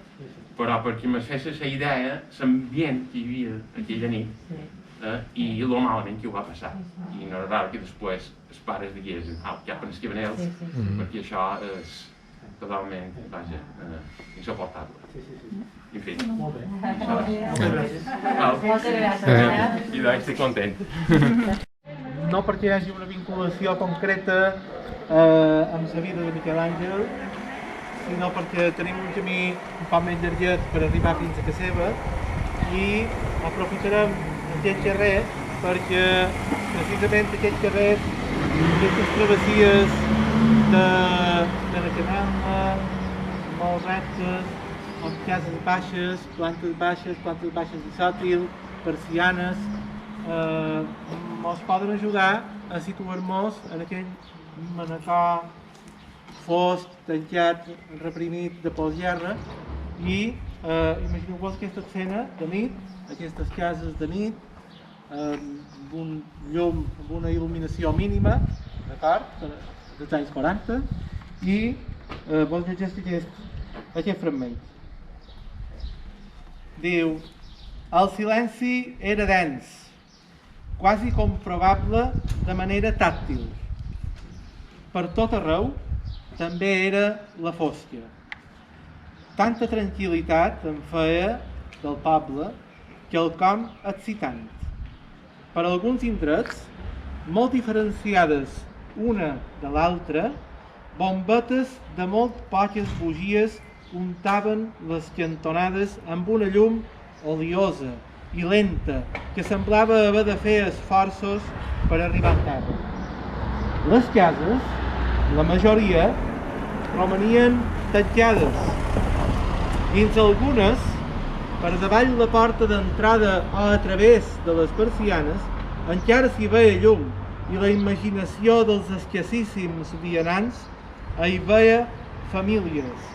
però perquè me fes la idea, l'ambient que hi havia aquella nit i el malament que ho va passar. I no és rar que després els pares diguessin, cap en els cabanels, perquè això és totalment, vaja, insuportable. En fi, això és. Moltes gràcies. I doncs estic content. No perquè hi hagi una vinculació concreta amb la vida de Miquel Àngel, sinó perquè tenim un camí un poc més llarguet per arribar fins a casa seva i aprofitarem aquest carrer perquè precisament aquest carrer, aquestes travessies de la canalla, molt rectes, amb cases baixes, plantes baixes i sòtil, persianes, ens poden ajudar a situar-nos en aquell manacor fosc, tancat, reprimit de postguerra i imagineu-vos aquesta escena de nit, aquestes cases de nit, amb un llum, amb una il·luminació mínima, d'acord, dels anys 40, i vos llegeix aquest fragment. Diu, el silenci era dens, quasi comprobable de manera tàctil. Per tot arreu també era la fosca. Tanta tranquil·litat en feia del poble quelcom excitant. Per alguns indrets, molt diferenciades una de l'altra, bombetes de molt poques bugies untaven les cantonades amb una llum oliosa i lenta, que semblava haver de fer esforços per arribar a terra. Les cases, la majoria, romanien tancades. Dins algunes, per davall la porta d'entrada o a través de les persianes, encara s'hi veia llum i la imaginació dels escassíssims vianants hi veia famílies,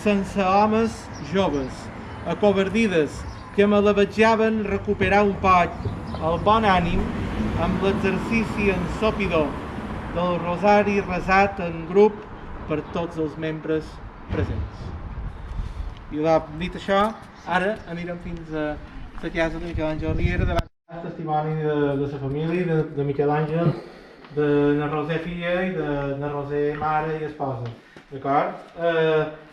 sense homes joves, acovardides que m'alabatjaven recuperar un poc el bon ànim amb l'exercici ensopidor del rosari resat en grup per tots els membres presents. I dit això, ara anirem fins a la casa de Miquel Àngel Riera davant del testimoni de la família, de Miquel Àngel, de na Roser filla i de na Roser mare i esposa. D'acord?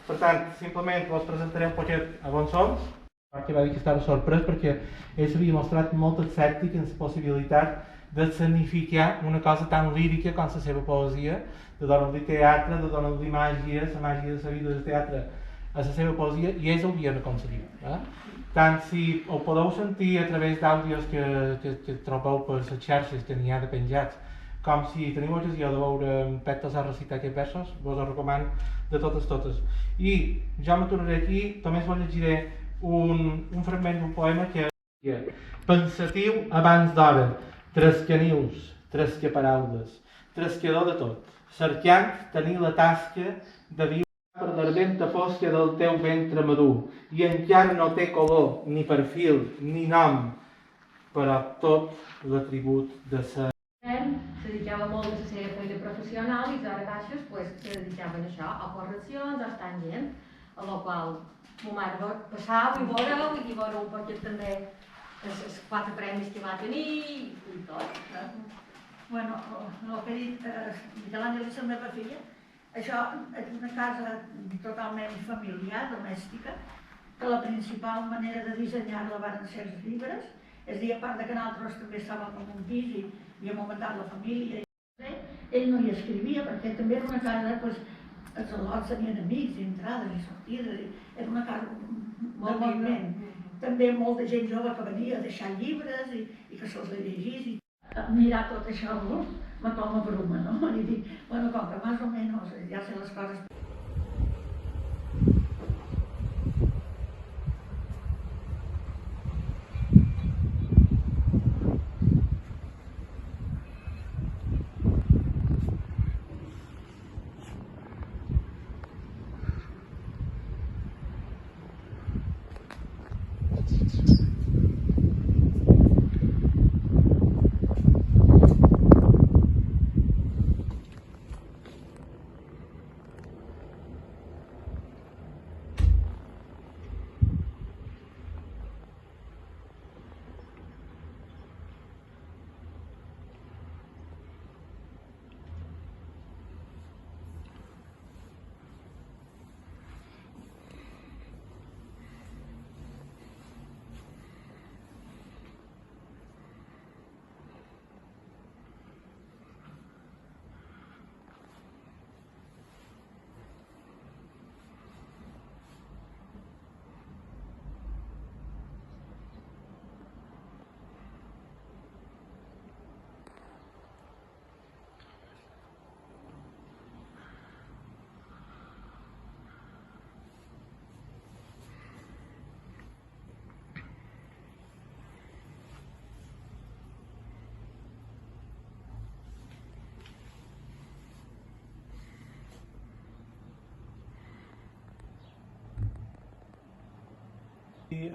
Per tant, simplement vos presentaré un poquet a on som, perquè va dir que estava sorprès perquè ell s'havia mostrat molt escèptic en la possibilitat de significar una cosa tan lírica com la seva poesia, de donar-li teatre, de donar-li màgia, la màgia de la vida del teatre a la seva poesia, i ells ho havien aconseguit. Tant si ho podeu sentir a través d'àudios que trobeu per les xarxes que n'hi ha de penjats, com si teniu ocasió de veure Pet Tosar recitar aquests versos, vos ho recomano de totes. I jo m'aturaré aquí, només vos llegiré un fragment d'un poema que pensatiu abans d'hora, trescanius, trescaparaules, trescador de tot, cercant tenir la tasca de viure per l'ardenta fosca del teu ventre madur, i encara no té color, ni perfil, ni nom, però tot l'atribut de ser. Se dedicava molt a la seva feina professional i d'hora baixes se dedicaven a això, a correccions, a estar gent, a la qual ma mare passava i veureu un poquet també els 4 premis que va tenir i tot. Bueno, el que ha dit Miquel Àngel és la meva filla. Això és una casa totalment familiar, domèstica, que la principal manera de dissenyar-la van ser els llibres. És a dir, a part que nosaltres també estàvem en un pis i havíem augmentat la família. Ell no hi escrivia perquè també era una casa, els al·lots tenien amics, entrades i sortides, era una casa de moviment. També molta gent jove que venia a deixar llibres i que se'ls llegís. Mirar tot això me com a bruma, no? I dic, bueno, com que més o menys ja sé les coses.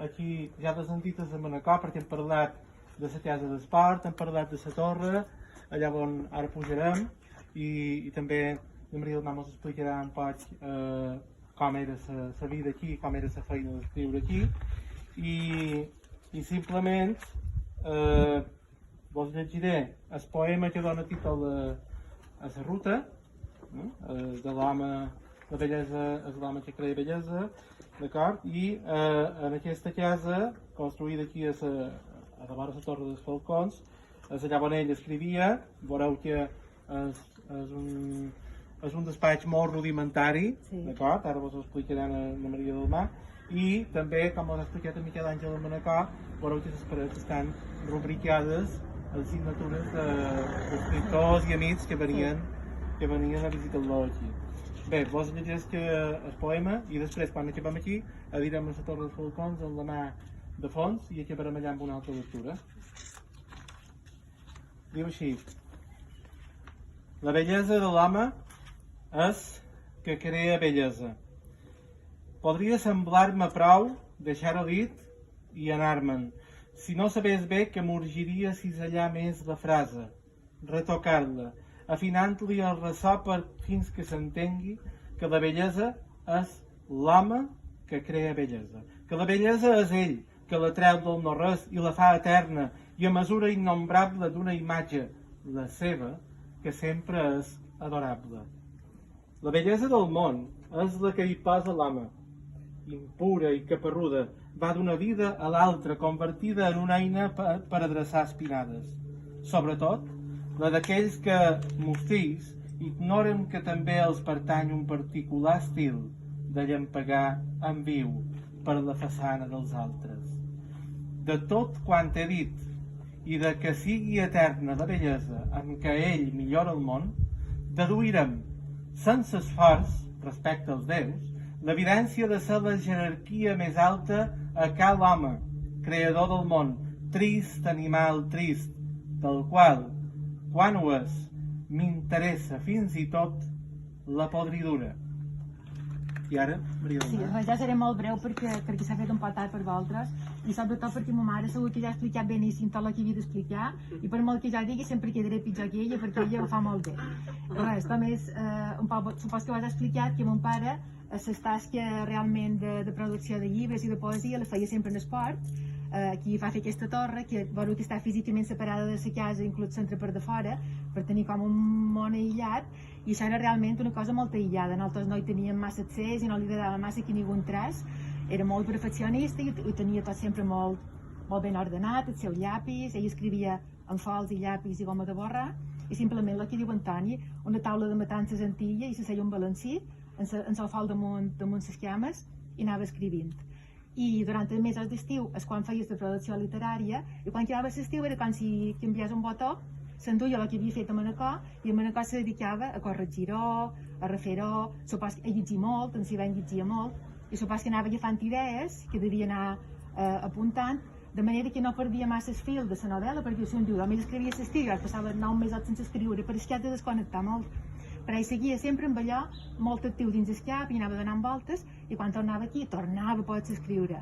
Aquí ja de sentit a Manacor perquè hem parlat de la casa d'esport, hem parlat de la torre, allà on ara pujarem, i també la Maria del Mar ens explicarà un poc com era la vida aquí, com era la feina d'escriure aquí, i simplement vos llegiré el poema que dona títol a la ruta, de l'home, la bellesa és l'home que crea bellesa, d'acord? I en aquesta casa, construïda aquí a davant de la Torre dels Falcons, és allà on ell escrivia. Veureu que és un despatx molt rudimentari, d'acord? Ara vos ho explicarà la Maria del Mar. I també, com us ha explicat en Miquel Àngel de Manacor, veureu que les parets estan rubricades amb signatures d'escriptors i amics que venien a visitar-lo aquí. Bé, vos llegeix el poema i després, quan acabem aquí, anirem a la Torre dels Falcons amb la mà de fons i acabarem allà amb una altra lectura. Diu així: la bellesa de l'home és que crea bellesa. Podria semblar-me prou deixar-ho dit i anar-me'n. Si no sabés bé que m'urgiria cisellar més la frase, retocar-la, afinant-li el ressò fins que s'entengui que la bellesa és l'home que crea bellesa, que la bellesa és ell, que la treu del no-res i la fa eterna i a mesura innombrable d'una imatge, la seva, que sempre és adorable. La bellesa del món és la que hi posa l'home, impura i caparruda, va d'una vida a l'altra, convertida en una eina per adreçar espinades. Sobretot, la d'aquells que, mostís, ignoren que també els pertany un particular estil de llampegar en viu per la façana dels altres. De tot quant he dit, i de que sigui eterna la bellesa en què ell millora el món, deduirem, sense esforç respecte als déus, l'evidència de ser la jerarquia més alta a cal home, creador del món, trist animal trist, del qual, quan ho és, m'interessa fins i tot la podridura. I ara, Maria del Sí, Mar. ja seré molt breu perquè s'ha fet un pot tard per vosaltres i sobretot perquè ma mare segur que ja ha explicat beníssim tot el que havia d'explicar i per molt que jo digui sempre quedaré pitjor que ella perquè ella ho fa molt bé. Res, només un poc, supos que ho has explicat que mon pare les tasques realment de producció de llibres i de poesia les feia sempre en esport. Aquí va fer aquesta torre que veureu que està físicament separada de la casa, inclús centre per de fora, per tenir com un món aïllat, i això era realment una cosa molt aïllada. Nosaltres no hi teníem massa accés i no li agradava massa que ningú entrés. Era molt perfeccionista i ho tenia tot sempre molt ben ordenat, el seu llapis, ell escrivia amb fols i llapis i goma de borrar, i simplement el que diu Antoni, una taula de matances antilla i se seia un balancí, en el fol damunt les cames, i anava escrivint. I durant els mesos d'estiu és quan feies de producció literària i quan quedava l'estiu era com si canviés un botó, s'enduia el que havia fet a Manacor i a Manacor se dedicava a corregir-ho, a refer-ho, supos a llegir molt, en Sivent llegia molt i supos que anava agafant idees que devia anar apuntant, de manera que no perdia massa el fil de la novel·la perquè si un diu, només escrivia l'estiu i passava 9 mesos sense escriure, però és que has de desconnectar molt. Però ell seguia sempre amb allò, molt actiu dins el cap i anava donant voltes i quan tornava aquí tornava a poder escriure.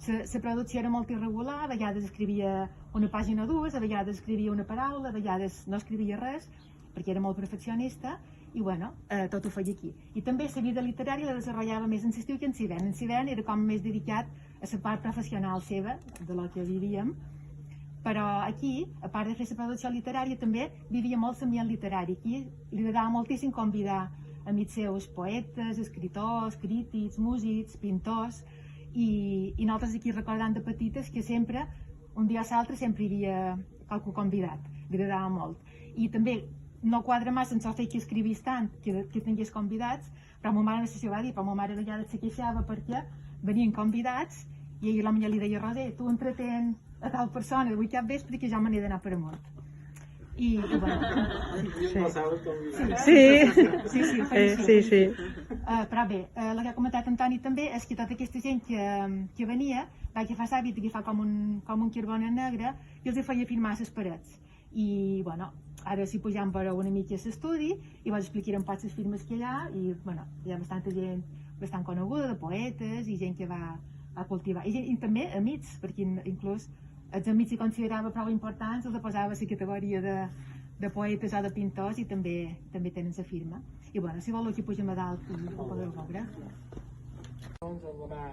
La producció era molt irregular, a vegades escrivia una pàgina o dues, a vegades escrivia una paraula, a vegades no escrivia res perquè era molt perfeccionista i bueno, tot ho feia aquí. I també la vida literària la desenvolupava més en l'estiu que en Sivent. En Sivent era com més dedicat a la part professional seva, de la que vivíem, però aquí, a part de fer la producció literària, també vivia molt l'ambient literari. Aquí li agradava moltíssim convidar amics seus, poetes, escriptors, crítics, músics, pintors, i nosaltres aquí recordant de petites que sempre, un dia o l'altre, sempre hi havia qualque convidat, li agradava molt. I també no quadra massa en el fet que escrivís tant, que tingués convidats, però ma mare no sé si ho va dir, però ma mare a vegades se queixava perquè venien convidats i ella potser li deia, Roser, tu entretén a tal persona, avui cap vespre que jo me n'he d'anar per amunt. I bueno, sí. Però bé, el que ha comentat Antoni també és que tota aquesta gent que venia va agafar l'hàbit d'agafar com un carbona negre i els feia firmar les parets. I bueno, ara si pujam per una mica a l'estudi i vos explicarem poc les firmes que hi ha i bueno, hi ha bastanta gent bastant coneguda, de poetes i gent que va cultivar. I també amics, perquè inclús els amics que considerava prou importants els posava a la categoria de poetes o de pintors i també tenen la firma. I bueno, si voleu que pugem a dalt ho podeu veure. Doncs amb la mà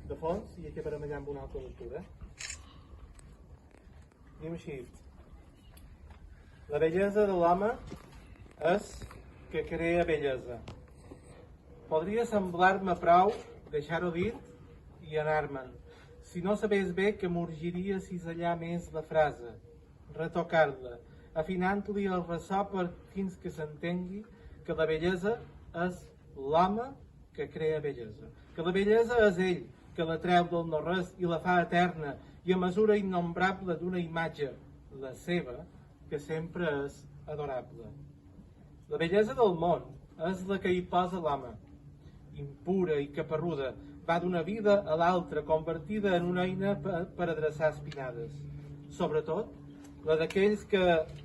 de fons i acabarem allà amb una altra lectura. Diu així: la bellesa de l'home és que crea bellesa. Podria semblar-me prou deixar-ho dit i anar-me'n, si no sabés bé que m'urgiria cisellar més la frase, retocar-la, afinant-li el ressò fins que s'entengui que la bellesa és l'home que crea bellesa, que la bellesa és ell, que la treu del no-res i la fa eterna i a mesura innombrable d'una imatge, la seva, que sempre és adorable. La bellesa del món és la que hi posa l'home, impura i caparruda, va d'una vida a l'altra, convertida en una eina per adreçar espinades. Sobretot, la d'aquells que,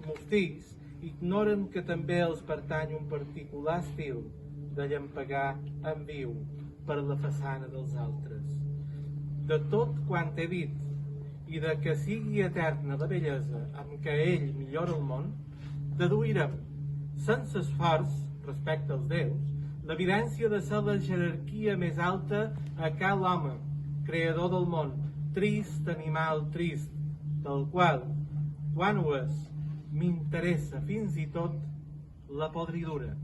mostís, ignoren que també els pertany un particular estil de llampegar en viu per la façana dels altres. De tot quant he dit i de que sigui eterna la bellesa amb què ell millora el món, deduirem, sense esforç respecte als déus, l'evidència de ser la jerarquia més alta a cal home, creador del món, trist animal trist, del qual, quan ho és, m'interessa fins i tot la podridura.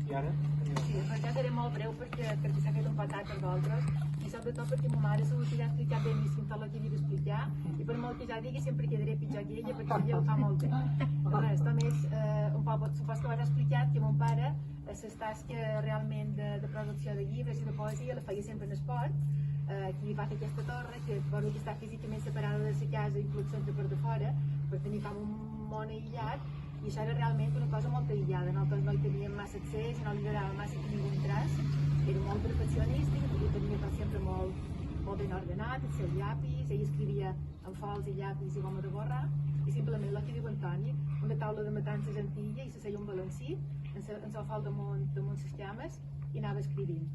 I ara? Sí, ja seré molt breu perquè s'ha fet un petat per vosaltres i sobretot perquè ma mare segur que ja ha explicat bé més tot el que havia d'explicar i per molt que ja digui sempre quedaré pitjor que ella perquè ella ho fa molt bé. Res, només un poc, supos que vas explicat que mon pare les tasques realment de producció de llibres i de poesia la feia sempre en esport. Aquí va fer aquesta torre que bueno, que està físicament separada de la casa i el centre per de fora per tenir com un món aïllat i això era realment una cosa molt aïllada. Nosaltres no hi teníem massa accés, no li agradava massa tenir un traç, era molt perfeccionista i ho tenia per sempre molt ben ordenat, el seu llapis, ell escrivia amb fols i llapis i goma de borrar i simplement el que diu Antoni, una taula de matança gentilla i se seia un balancí en el fol damunt les cames i anava escrivint.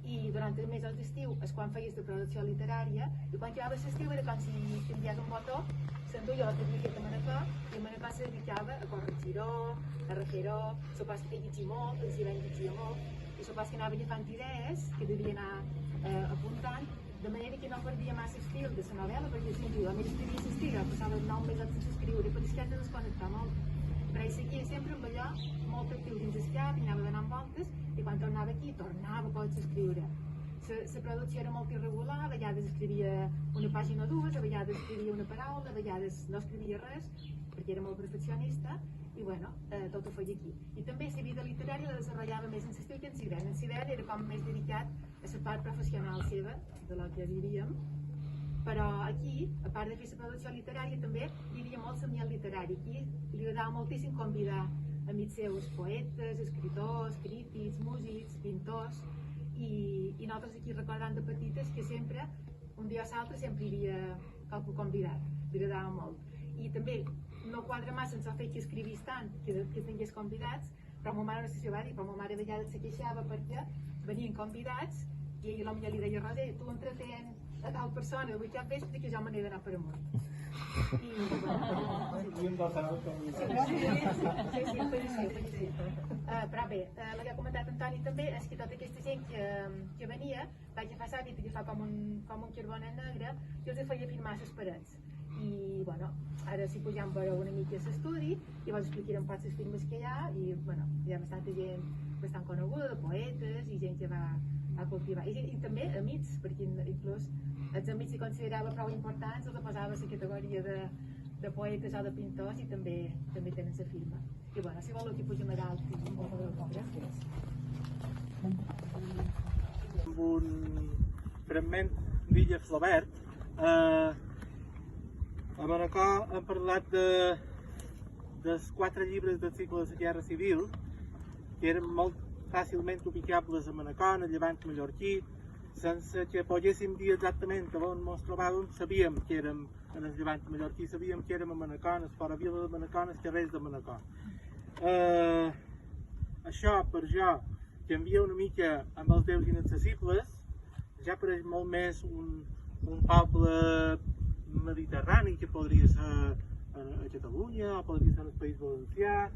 I durant els mesos d'estiu és quan feies de producció literària i quan acabaves l'estiu era com si canviés un botó, s'enduia la tabliqueta a Manacor i a Manacor se dedicava a corregir-ho, a refer-ho, supos que llegia molt, que els divents llegia molt i supos que anava agafant idees que devia anar apuntant de manera que no perdia massa estil de la novel·la perquè si a més escrivia l'estiu, passava 9 mesos sense escriure i per això has de desconnectar molt. Però ell seguia sempre amb allò molt actiu dins el cap i anava donant voltes i quan tornava aquí tornava a poder escriure. La producció era molt irregular, a vegades escrivia una pàgina o dues, a vegades escrivia una paraula, a vegades no escrivia res perquè era molt perfeccionista i bueno, tot ho feia aquí. I també la vida literària la desenvolupava més en l'estiu que en l'hivern. En l'hivern era com més dedicat a la part professional seva, de la que vivíem, però aquí, a part de fer la producció literària, també hi havia molt l'ambient literari. Aquí li agradava moltíssim convidar amics seus, poetes, escriptors, crítics, músics, pintors, i nosaltres aquí recordant de petites que sempre, un dia o l'altre, sempre hi havia qualcú convidat, li agradava molt. I també no quadra massa en el fet que escrivís tant, que tingués convidats, però ma mare no sé si ho va dir, però ma mare a vegades se queixava perquè venien convidats i ella potser li deia, Roser, tu entretén a tal persona, avui cap vespre que jo me n'he d'anar per amunt. Sí, però bé, el que ha comentat Antoni també és que tota aquesta gent que venia vaig agafar l'hàbit d'agafar com un carbonet negre i els feia firmar les parets. I bueno, ara si pugem a veure una mica l'estudi i vos explicarem poc les firmes que hi ha i bueno, hi ha bastanta gent bastant coneguda, poetes i gent que va a cultivar. I també amics, perquè inclús els amics que considerava prou importants els posava a la categoria de poetes o de pintors i també tenen la firma. I bueno, si voleu que pugem a dalt i molt de gràcies. Amb un fragment d'Illa Flaubert, a Manacor hem parlat dels 4 llibres del cicle de la Guerra Civil que eren molt fàcilment ubicables a Manacor, en el llevant mallorquí, sense que poguéssim dir exactament on ens trobàvem. Sabíem que érem en el llevant mallorquí, sabíem que érem a Manacor, a fora vila de Manacor, als carrers de Manacor. Això, per jo, canvia una mica amb els déus inaccessibles, ja pareix molt més un poble mediterrani que podria ser a Catalunya o podria ser en el País Valencià,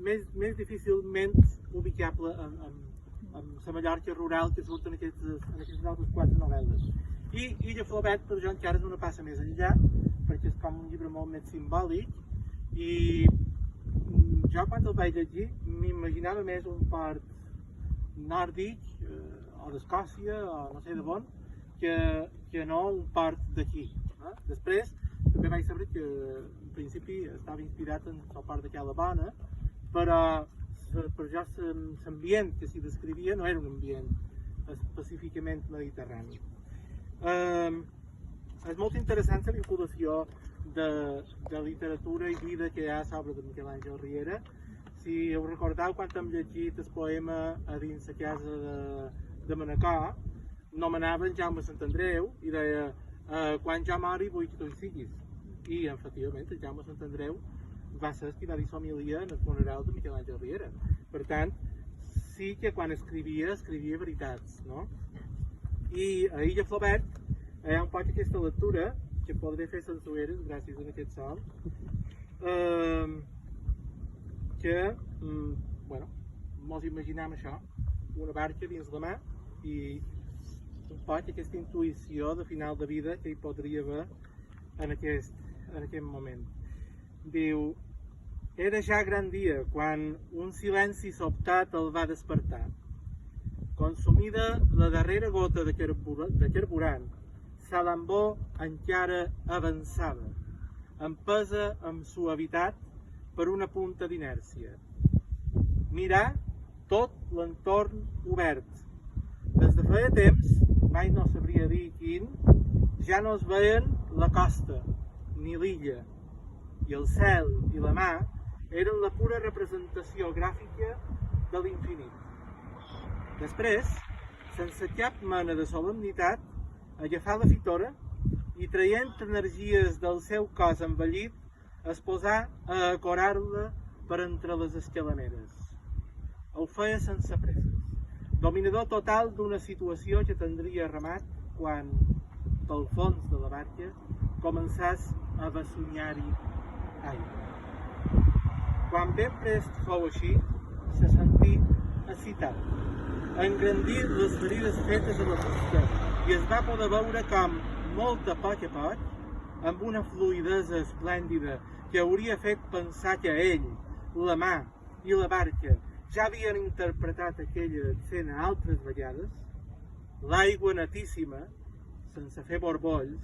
més difícilment ubicable amb la Mallorca rural que surt en aquestes altres 4 novel·les. I Illa Flaubert per jo encara és una passa més enllà perquè és com un llibre molt més simbòlic i jo quan el vaig llegir m'imaginava més un port nòrdic o d'Escòcia o no sé d'on que no un port d'aquí. Després també vaig saber que en principi estava inspirat en el port de Calabona, però per jo l'ambient que s'hi descrivia no era un ambient específicament mediterrani. És molt interessant la vinculació de literatura i vida que hi ha a l'obra de Miquel Àngel Riera. Si us recordeu, quan hem llegit el poema a dins la casa de Manacor, nomenava en Jaume Sant Andreu i deia quan jo mori vull que tu hi siguis. I efectivament el Jaume Sant Andreu va ser qui va dir la homilia en el funeral de Miquel Àngel Riera. Per tant, sí que quan escrivia veritats, no? I a Illa Flaubert Hi ha un poc aquesta lectura, que podré fer sense ulleres gràcies a aquest sol, que, bueno, mos imaginem això, una barca dins la mà i un poc aquesta intuïció de final de vida que hi podria haver en aquest moment. Diu, era ja gran dia quan un silenci sobtat el va despertar. Consumida la darrera gota de carburant, Salambó encara avançava, empesa amb suavitat per una punta d'inèrcia. Mirar tot l'entorn obert. Des de feia temps, mai no sabria dir quin, ja no es veien la costa ni l'illa, i el cel i la mà eren la pura representació gràfica de l'infinit. Després, sense cap mena de solemnitat, agafar la fitora i traient energies del seu cos envellit, es posà a acorar-la per entre les escalaneres. Ho feia sense presses, dominador total d'una situació que tindria remat quan, pel fons de la barca, començàs a bessunyar-hi aigua. Quan ben prest fou així, se sentí excitat, engrandir les ferides fetes a la fusta i es va poder veure com, molt a poc, amb una fluïdesa esplèndida que hauria fet pensar que ell, la mà i la barca ja havien interpretat aquella escena altres vegades, l'aigua netíssima, sense fer borbolls,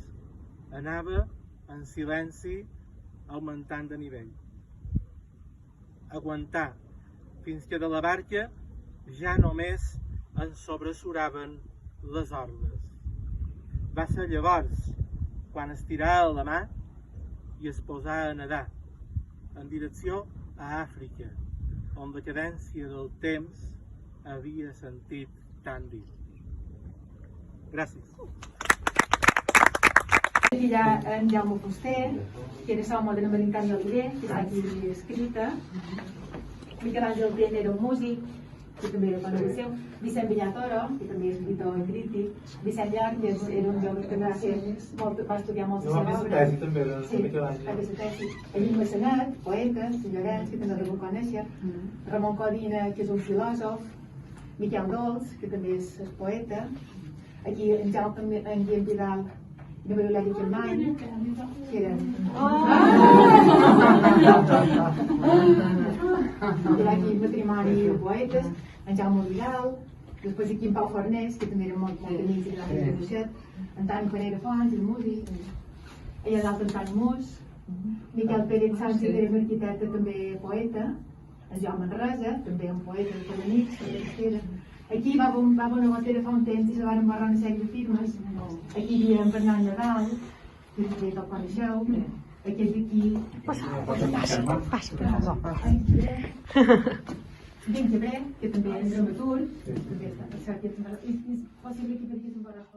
anava en silenci augmentant de nivell. Aguantar, fins que de la barca ja només en sobresuraven les orles. Va ser llavors quan estirà la mà i es posà a nedar en direcció a Àfrica, on la cadència del temps havia sentit tan dit. Gràcies. Aquí hi ha en Jaume Fuster, que era l'home de la Mediterrània Oliver, que està aquí escrita. Miquel Àngel Brent era un músic, que també era conegut seu. Vicent Villatoro, que també és escritor i crític. Vicent Llarg, que era un jove que va estudiar molt la seva obra. Tesi també de Miquel Àngel. Sí, aquesta tesi. Lluís Massanet, poeta, Llorenç, que també el deveu conèixer. Ramon Codina, que és un filòsof. Miquel Dols, que també és poeta. Aquí en Jaume, en Guillem Vidal, de Marulari Germany, que eren... Hi ha aquí matrimoni de poetes, en Jaume Vidal, després aquí en Pau Fornés, que també era molt amics de l'Àngel Roset, en Tani Pereira Fons, el músic, hi ha l'altre Antoni Mus, Miquel Pérez Sánchez, que era un arquitecte també poeta, en Joan Manresa, també un poeta de Colomix, aquí va haver una gotera fa un temps i se van embarrar una sèrie de firmes. Aquí hi havia en Bernat Nadal, que també el coneixeu. Aquest d'aquí... James Gebrek, que també és dramaturg. És possible que per aquí s'embarrés